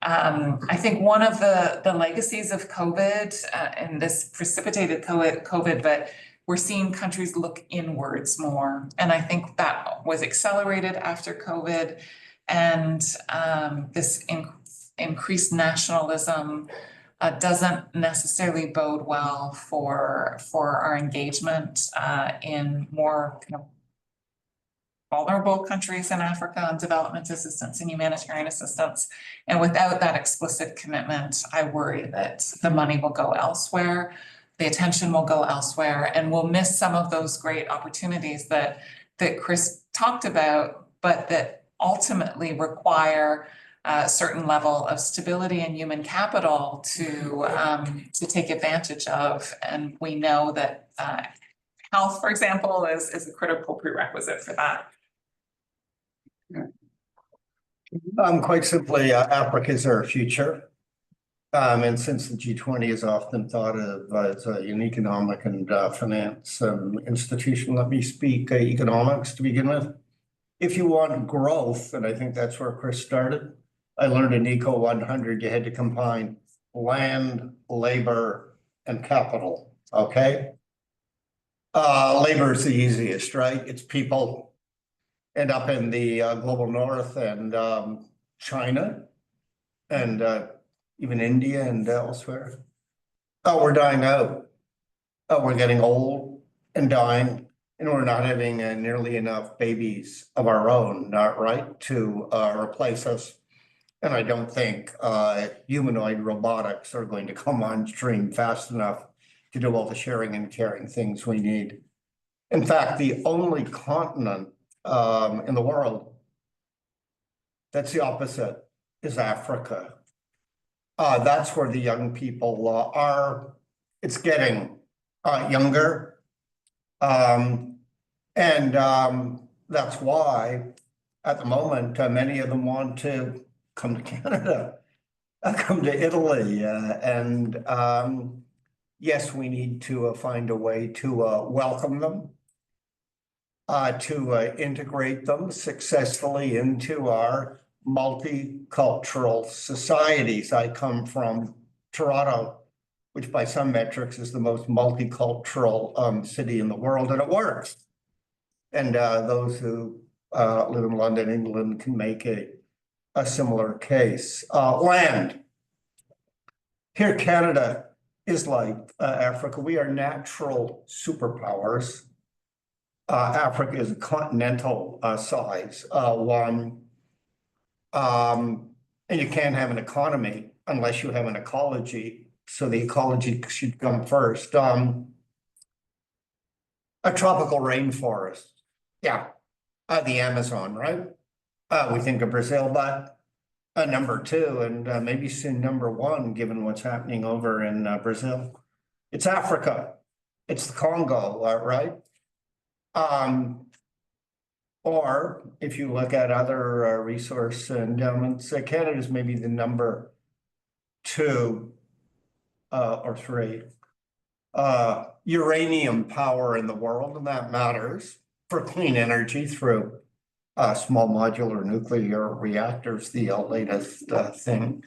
I think one of the legacies of COVID, and this precipitated COVID, but we're seeing countries look inwards more. And I think that was accelerated after COVID, and this increased nationalism doesn't necessarily bode well for our engagement in more kind of vulnerable countries in Africa on development assistance and humanitarian assistance. And without that explicit commitment, I worry that the money will go elsewhere, the attention will go elsewhere, and we'll miss some of those great opportunities that Chris talked about, but that ultimately require a certain level of stability and human capital to take advantage of. And we know that health, for example, is a critical prerequisite for that. Quite simply, Africa is our future. And since the G20 is often thought of as an economic and finance institution, let me speak economics to begin with. If you want growth, and I think that's where Chris started, I learned in Eco 100, you had to combine land, labor, and capital, okay? Labor is the easiest, right? It's people. And up in the global north and China and even India and elsewhere, we're dying out. We're getting old and dying, and we're not having nearly enough babies of our own, not right, to replace us. And I don't think humanoid robotics are going to come on stream fast enough to do all the sharing and caring things we need. In fact, the only continent in the world that's the opposite is Africa. That's where the young people are. It's getting younger. And that's why at the moment, many of them want to come to Canada, come to Italy. And yes, we need to find a way to welcome them, to integrate them successfully into our multicultural societies. I come from Toronto, which by some metrics is the most multicultural city in the world, and it works. And those who live in London, England can make a similar case. Land. Here, Canada is like Africa. We are natural superpowers. Africa is a continental size one. And you can't have an economy unless you have an ecology. So the ecology should come first. a tropical rainforest. Yeah, the Amazon, right? We think of Brazil, but number two, and maybe soon number one, given what's happening over in Brazil. It's Africa. It's the Congo, right? Or if you look at other resource endowments, Canada's maybe the number two or three uranium power in the world, and that matters for clean energy through small modular nuclear reactors, the latest thing.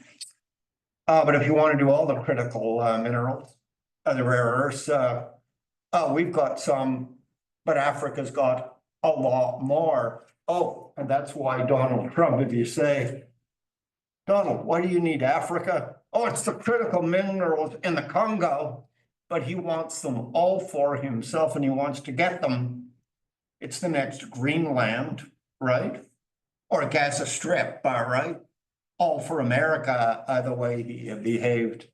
But if you want to do all the critical minerals, the rare earths, we've got some, but Africa's got a lot more. Oh, and that's why Donald Trump, if you say, Donald, why do you need Africa? Oh, it's the critical minerals in the Congo, but he wants them all for himself and he wants to get them. It's the next Greenland, right? Or Gaza Strip, right? All for America, the way he behaved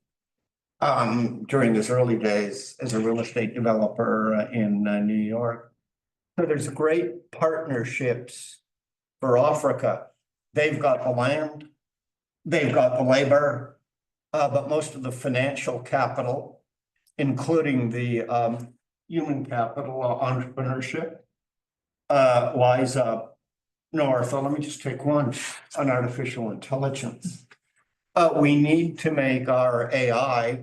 during his early days as a real estate developer in New York. So there's great partnerships for Africa. They've got the land, they've got the labor, but most of the financial capital, including the human capital, entrepreneurship, lies up north. Let me just take one on artificial intelligence. We need to make our AI,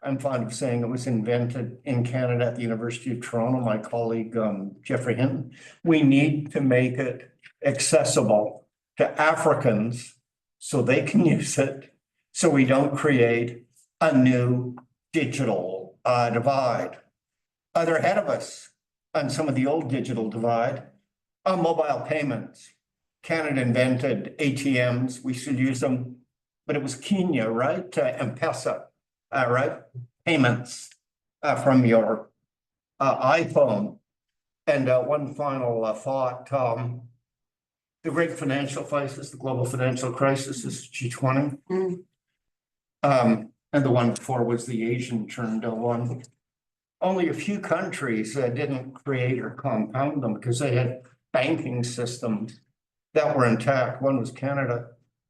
I'm fond of saying it was invented in Canada at the University of Toronto, my colleague Jeffrey Hinton. We need to make it accessible to Africans so they can use it, so we don't create a new digital divide. They're ahead of us on some of the old digital divide. Mobile payments. Canada invented ATMs. We should use them, but it was Kenya, right? NPSIA, right? Payments from your iPhone. And one final thought. The great financial crisis, the global financial crisis is G20. And the one before was the Asian turned one. Only a few countries didn't create or compound them because they had banking systems that were intact. One was Canada,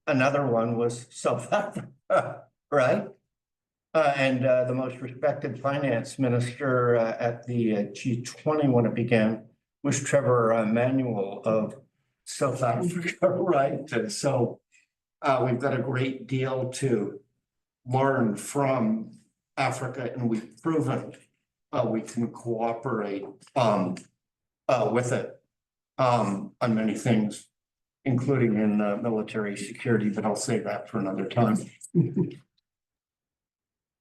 another one was South Africa, right? And the most respected finance minister at the G20 when it began was Trevor Manuel of South Africa, right? And so we've got a great deal to learn from Africa, and we've proven we can cooperate with it on many things, including in military security, but I'll save that for another time.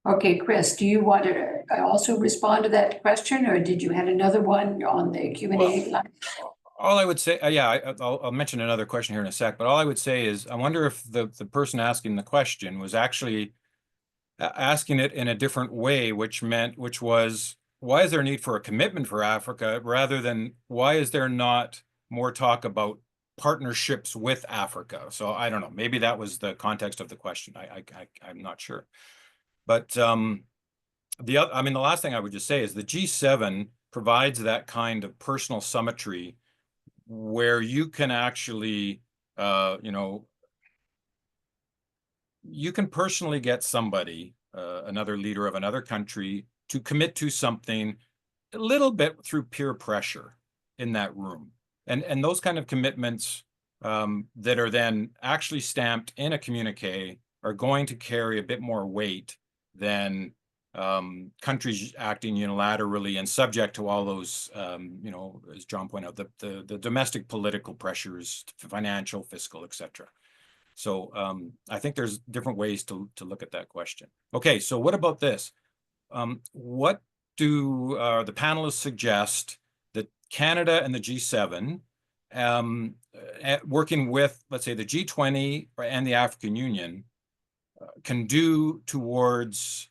Okay, Chris, do you want to also respond to that question, or did you have another one on the Q&A line? All I would say, I'll mention another question here in a sec, but all I would say is, I wonder if the person asking the question was actually asking it in a different way, which was, why is there a need for a commitment for Africa, rather than why is there not more talk about partnerships with Africa? So I don't know, maybe that was the context of the question. I'm not sure. But the last thing I would just say is the G7 provides that kind of personal symmetry where you can actually, you can personally get somebody, another leader of another country, to commit to something a little bit through peer pressure in that room. And those kind of commitments that are then actually stamped in a communique are going to carry a bit more weight than countries acting unilaterally and subject to all those, as John pointed out, the domestic political pressures, financial, fiscal, etc. So I think there's different ways to look at that question. Okay, so what about this? What do the panelists suggest that Canada and the G7, working with, let's say, the G20 and the African Union, can do towards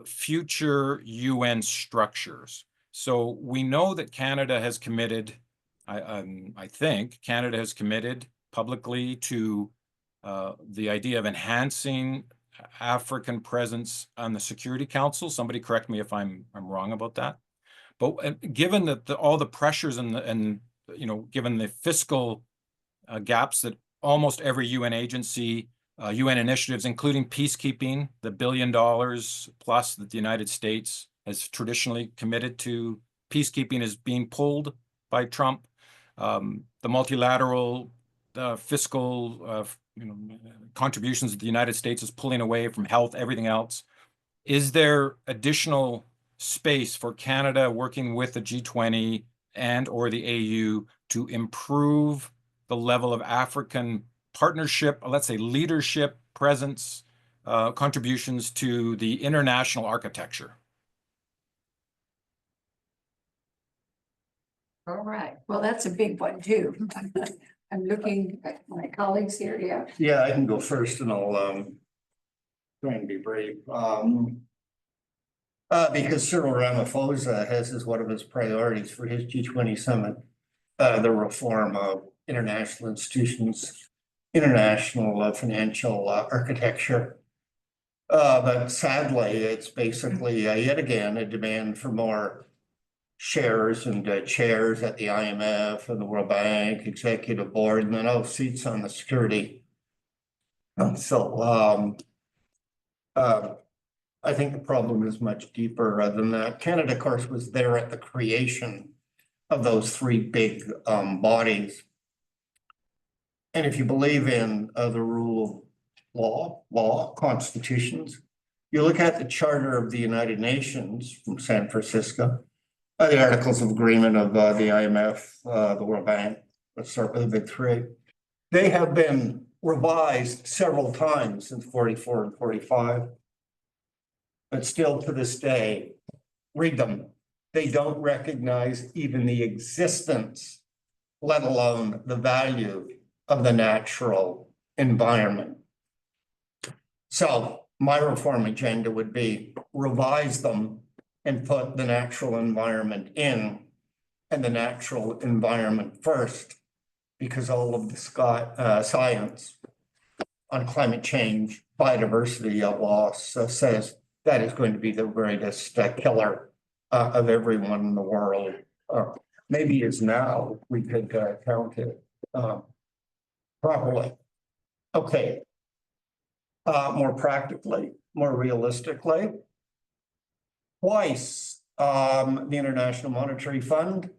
future UN structures? So we know that Canada has committed, I think Canada has committed publicly to the idea of enhancing African presence on the Security Council. Somebody correct me if I'm wrong about that. But given that all the pressures and given the fiscal gaps that almost every UN agency, UN initiatives, including peacekeeping, the $1 billion plus that the United States has traditionally committed to peacekeeping is being pulled by Trump. The multilateral fiscal contributions that the United States is pulling away from health, everything else. Is there additional space for Canada working with the G20 and or the AU to improve the level of African partnership, let's say leadership, presence, contributions to the international architecture? All right, well, that's a big one too. I'm looking at my colleagues here, yeah. Yeah, I can go first and I'll try and be brief. Because Cyril Ramaphosa has as one of his priorities for his G20 summit, the reform of international institutions, international financial architecture. But sadly, it's basically yet again a demand for more shares and chairs at the IMF and the World Bank Executive Board, and then seats on the Security Council. I think the problem is much deeper than that. Canada, of course, was there at the creation of those three big bodies. And if you believe in the rule of law, constitutions, you look at the Charter of the United Nations from San Francisco, the Articles of Agreement of the IMF, the World Bank, let's start with the big three. They have been revised several times since 44 and 45. But still to this day, read them. They don't recognize even the existence, let alone the value of the natural environment. So my reform agenda would be revise them and put the natural environment in, and the natural environment first, because all of the science on climate change, biodiversity loss says that is going to be the greatest killer of everyone in the world. Maybe is now we could count it properly. Okay. More practically, more realistically, twice the International Monetary Fund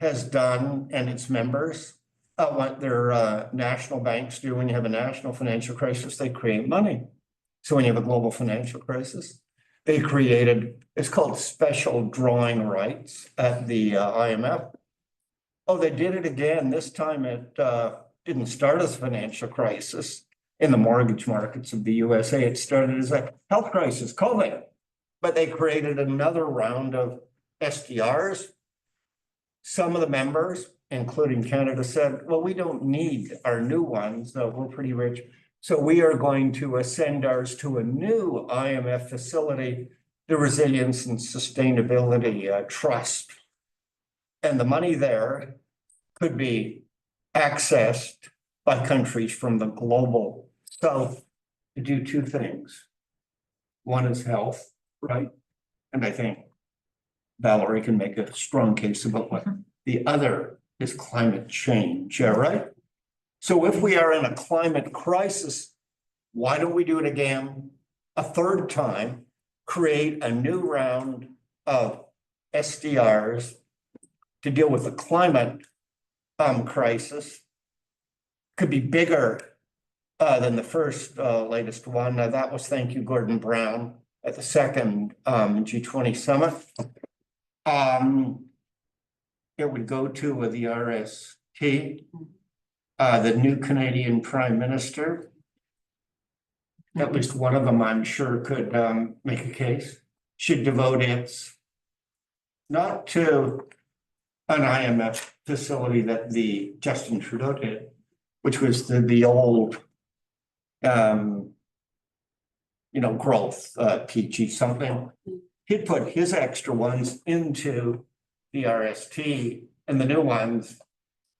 has done, and its members, what their national banks do when you have a national financial crisis, they create money. So when you have a global financial crisis, they created, it's called special drawing rights at the IMF. Oh, they did it again. This time it didn't start as a financial crisis in the mortgage markets of the USA. It started as a health crisis, COVID. But they created another round of SDRs. Some of the members, including Canada, said, well, we don't need our new ones. We're pretty rich. So we are going to send ours to a new IMF facility, the Resilience and Sustainability Trust. And the money there could be accessed by countries from the global south to do two things. One is health, right? And I think Valerie can make a strong case about what the other is climate change, right? So if we are in a climate crisis, why don't we do it again a third time, create a new round of SDRs to deal with the climate crisis? Could be bigger than the first latest one. That was, thank you, Gordon Brown, at the second G20 summit. It would go to the RST. The new Canadian Prime Minister, at least one of them, I'm sure, could make a case, should devote its not to an IMF facility that the Justin Trudeau did, which was the old, growth PG something. He'd put his extra ones into the RST and the new ones,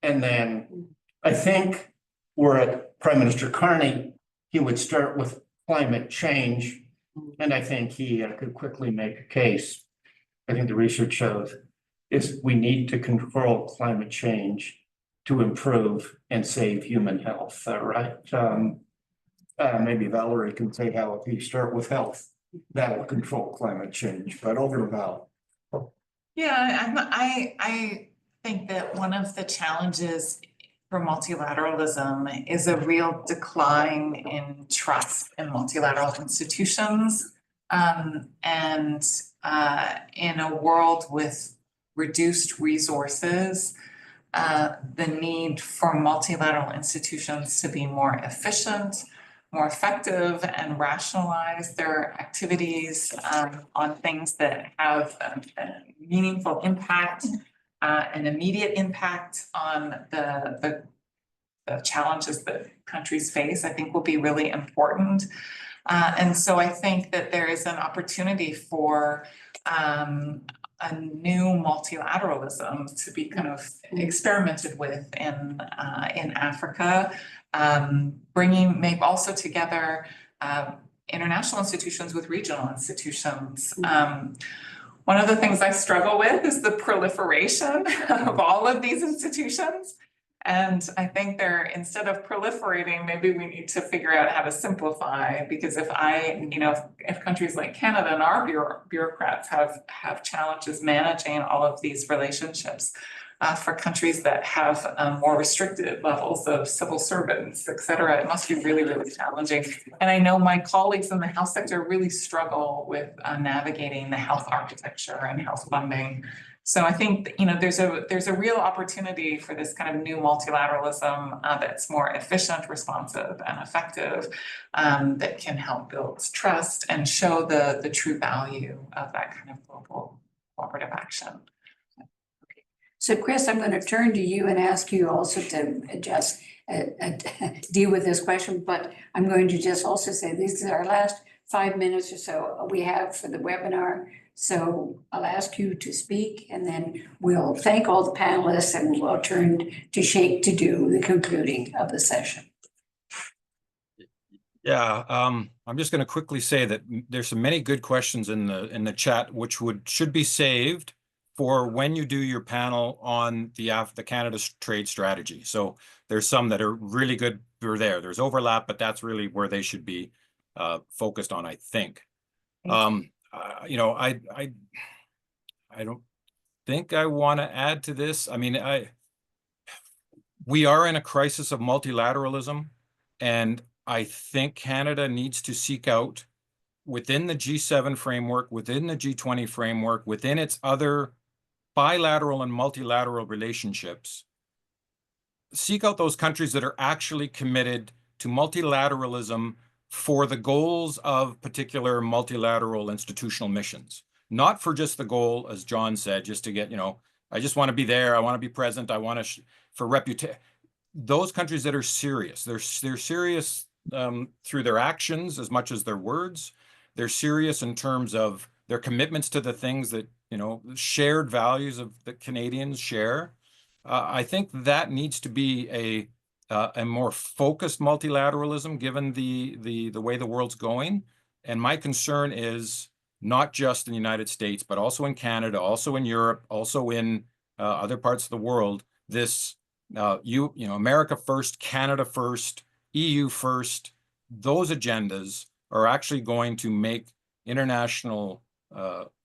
and then I think we're at Prime Minister Carney, he would start with climate change, and I think he could quickly make a case. I think the research shows is we need to control climate change to improve and save human health, right? Maybe Valerie can say how if you start with health, that will control climate change, but over to Val. Yeah, I think that one of the challenges for multilateralism is a real decline in trust in multilateral institutions. And in a world with reduced resources, the need for multilateral institutions to be more efficient, more effective, and rationalize their activities on things that have a meaningful impact, an immediate impact on the challenges that countries face, I think will be really important. And so I think that there is an opportunity for a new multilateralism to be kind of experimented with in Africa, bringing maybe also together international institutions with regional institutions. One of the things I struggle with is the proliferation of all of these institutions. And I think instead of proliferating, maybe we need to figure out how to simplify, because if countries like Canada and our bureaucrats have challenges managing all of these relationships, for countries that have more restricted levels of civil servants, et cetera, it must be really, really challenging. And I know my colleagues in the health sector really struggle with navigating the health architecture and health funding. So I think there's a real opportunity for this kind of new multilateralism that's more efficient, responsive, and effective, that can help build trust and show the true value of that kind of global cooperative action. So Chris, I'm going to turn to you and ask you also to just deal with this question, but I'm going to just also say this is our last 5 minutes or so we have for the webinar. So I'll ask you to speak, and then we'll thank all the panelists, and we'll turn to Sheikh to do the concluding of the session. Yeah, I'm just going to quickly say that there's some many good questions in the chat, which should be saved for when you do your panel on the Canada's trade strategy. So there's some that are really good for there. There's overlap, but that's really where they should be focused on, I think. I don't think I want to add to this. I mean, we are in a crisis of multilateralism, and I think Canada needs to seek out within the G7 framework, within the G20 framework, within its other bilateral and multilateral relationships, seek out those countries that are actually committed to multilateralism for the goals of particular multilateral institutional missions, not for just the goal, as John said, just to get, I just want to be there, I want to be present, I want to, for reputation. Those countries that are serious, they're serious through their actions as much as their words. They're serious in terms of their commitments to the things that, shared values of the Canadians share. I think that needs to be a more focused multilateralism given the way the world's going. And my concern is not just in the United States, but also in Canada, also in Europe, also in other parts of the world, this America first, Canada first, EU first, those agendas are actually going to make international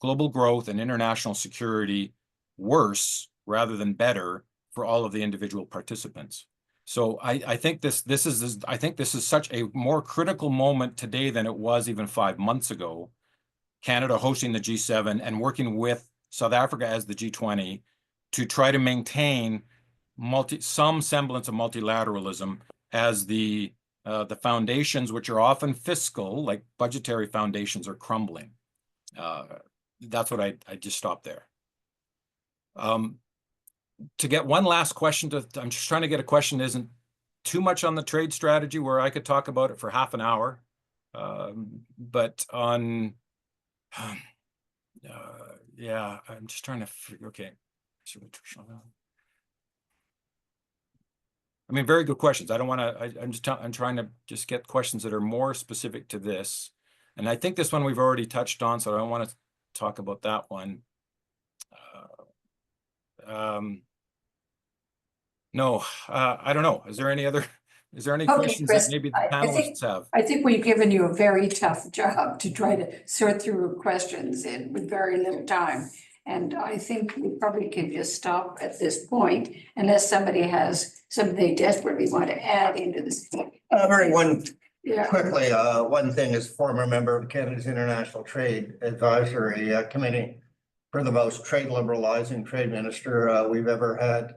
global growth and international security worse rather than better for all of the individual participants. So I think this is such a more critical moment today than it was even 5 months ago. Canada hosting the G7 and working with South Africa as the G20 to try to maintain some semblance of multilateralism as the foundations, which are often fiscal, like budgetary foundations, are crumbling. That's what I just stopped there. To get one last question, I'm just trying to get a question that isn't too much on the trade strategy, where I could talk about it for half an hour. But on, yeah, I'm just trying to figure, okay. I mean, very good questions. I don't want to, I'm trying to just get questions that are more specific to this. And I think this one we've already touched on, so I don't want to talk about that one. No, I don't know. Is there any Okay, questions that Chris, maybe the I think- panelists have? I think we've given you a very tough job to try to sort through questions with very little time. And I think we probably can just stop at this point unless somebody has something they desperately want to add into this. Yeah. Quickly, one thing is former member of Canada's International Trade Advisory Committee for the most trade liberalizing trade minister we've ever had.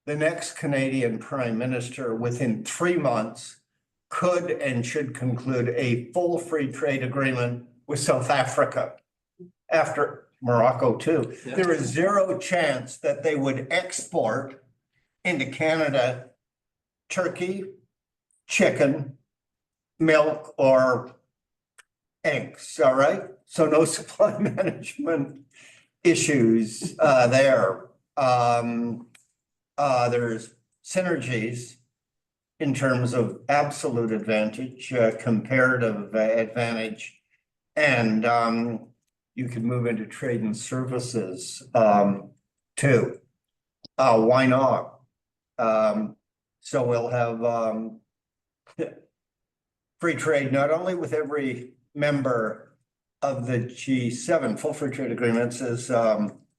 The next Canadian Prime Minister within 3 months could and should conclude a full free trade agreement with South Africa. After Morocco too, there is zero chance that they would export into Canada turkey, chicken, milk, or eggs, all right? So no supply management issues there. There's synergies in terms of absolute advantage, comparative advantage, and you can move into trade and services too. Why not? So we'll have free trade, not only with every member of the G7, full free trade agreements, as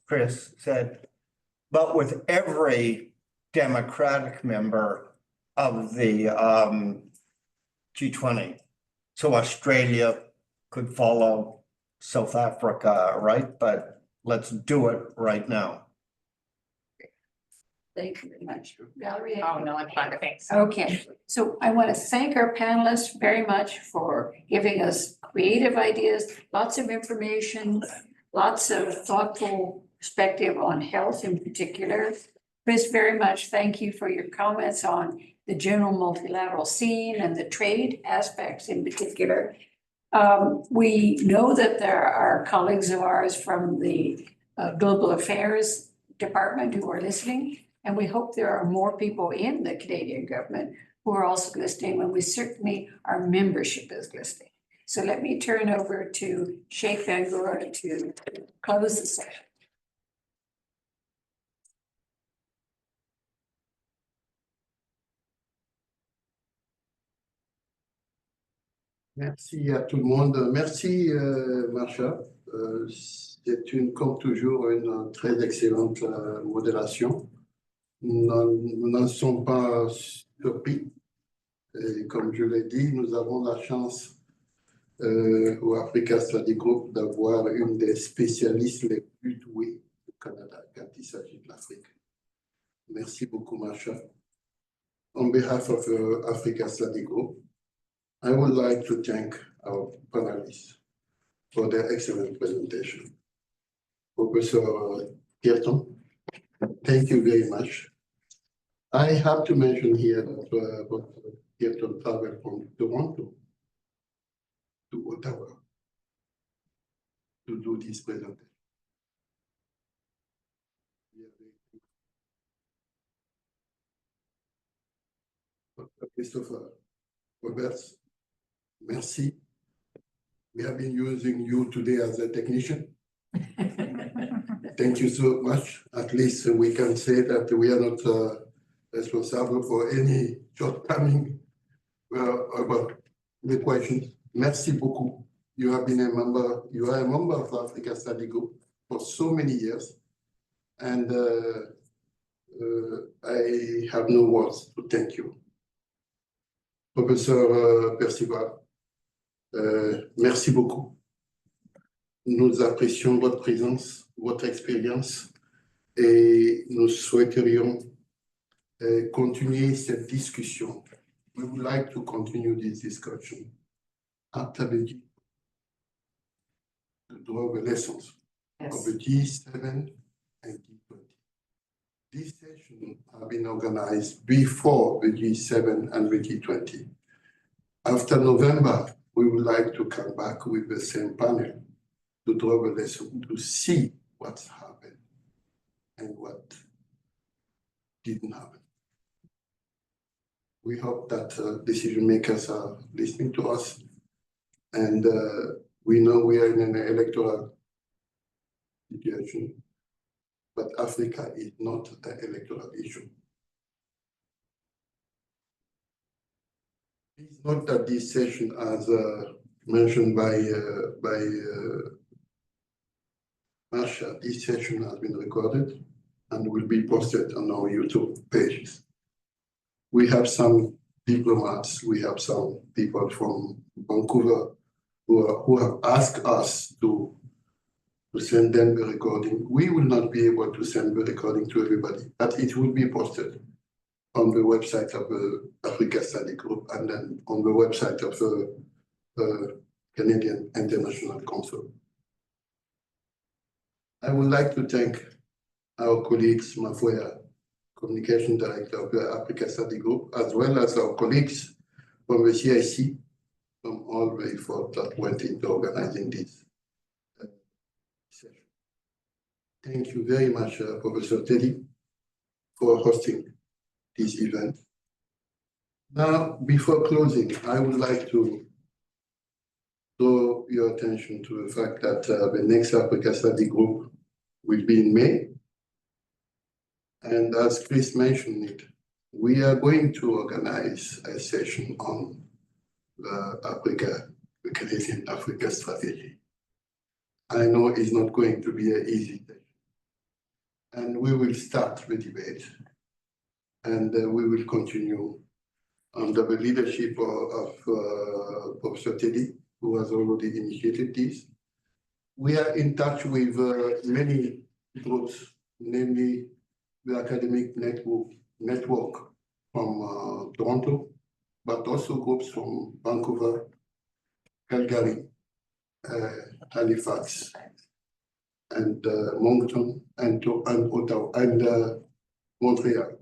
Chris said, but with every democratic member of the G20. So Australia could follow South Africa, right? But let's do it right now. Thank you very much. Valerie? Oh, no, I'm fine, thanks. Okay, so I want to thank our panelists very much for giving us creative ideas, lots of information, lots of thoughtful perspective on health in particular. Chris, very much thank you for your comments on the general multilateral scene and the trade aspects in particular. We know that there are colleagues of ours from the Global Affairs Department who are listening, and we hope there are more people in the Canadian government who are also listening, and we certainly, our membership is listening. So let me turn over to Sheikh Bangura to close the session. Merci à tout le monde. Merci, Marsha. C'est comme toujours, une très excellente modération. Nous n'en sommes pas surpris. Et comme je l'ai dit, nous avons la chance au Africa Study Group d'avoir une des spécialistes les plus doués au Canada quand il s'agit de l'Afrique. Merci beaucoup, Marsha. On behalf of Africa Study Group, I would like to thank our panelists for their excellent presentation. Professor Carleton, thank you very much. I have to mention here that Professor Carleton traveled from Toronto to Ottawa to do this presentation. Christopher Roberts, merci. We have been using you today as a technician. Thank you so much. At least we can say that we are not responsible for any shortcoming about the questions. Merci beaucoup. You have been a member, you are a member of the Africa Study Group for so many years. And I have no words to thank you. Professeur Percival, merci beaucoup. Nous apprécions votre présence, votre expérience et nous souhaiterions continuer cette discussion. We would like to continue this discussion after the to draw the lessons of the G7 and G20. These sessions have been organized before the G7 and the G20. After November, we would like to come back with the same panel to draw the lesson, to see what's happened and what didn't happen. We hope that decision makers are listening to us, and we know we are in an electoral situation. but Africa is not an electoral issue. Please note that this session, as mentioned by Marsha, this session has been recorded and will be posted on our YouTube pages. We have some diplomats, we have some people from Vancouver who have asked us to send them the recording. We will not be able to send the recording to everybody, but it will be posted on the website of the Africa Study Group and then on the website of the Canadian International Council. I would like to thank our colleagues, Mafoya, Communication Director of the Africa Study Group, as well as our colleagues from the CIC, from all the effort that went into organizing this session. Thank you very much, Professor Teddy, for hosting this event. Now, before closing, I would like to draw your attention to the fact that the next Africa Study Group will be in May. And as Chris mentioned it, we are going to organize a session on the Canadian Africa strategy. I know it's not going to be an easy thing. And we will start the debate. And we will continue under the leadership of Professor Teddy, who has already initiated this. We are in touch with many groups, namely the academic network from Toronto, but also groups from Vancouver, Calgary, Halifax, and Moncton, and Ottawa, and Montreal.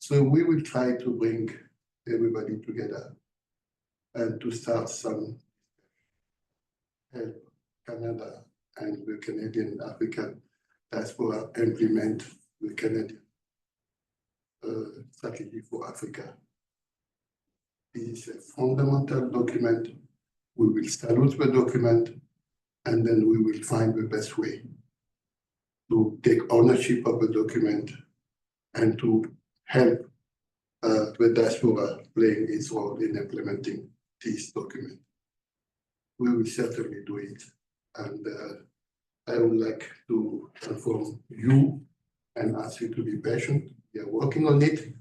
So we will try to bring everybody together and to start some help Canada and the Canadian African diaspora implement the Canadian strategy for Africa. It is a fundamental document. We will salute the document, and then we will find the best way to take ownership of the document and to help the diaspora playing its role in implementing this document. We will certainly do it. And I would like to inform you and ask you to be patient. We are working on it,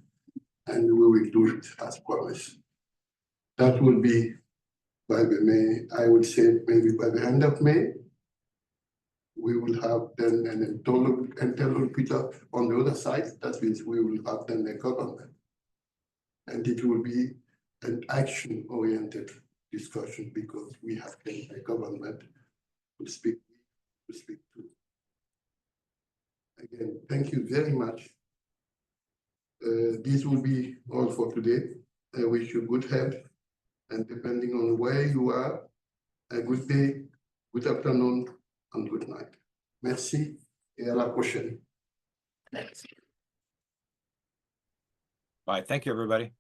and we will do it as promised. That will be by the May, I would say maybe by the end of May. We will have then an interlocutor on the other side. That means we will have then a government. And it will be an action-oriented discussion because we have a government to speak to. Again, thank you very much. This will be all for today. I wish you good health, and depending on where you are, a good day, good afternoon, and good night. Merci et à la prochaine. Bye. Thank you, everybody.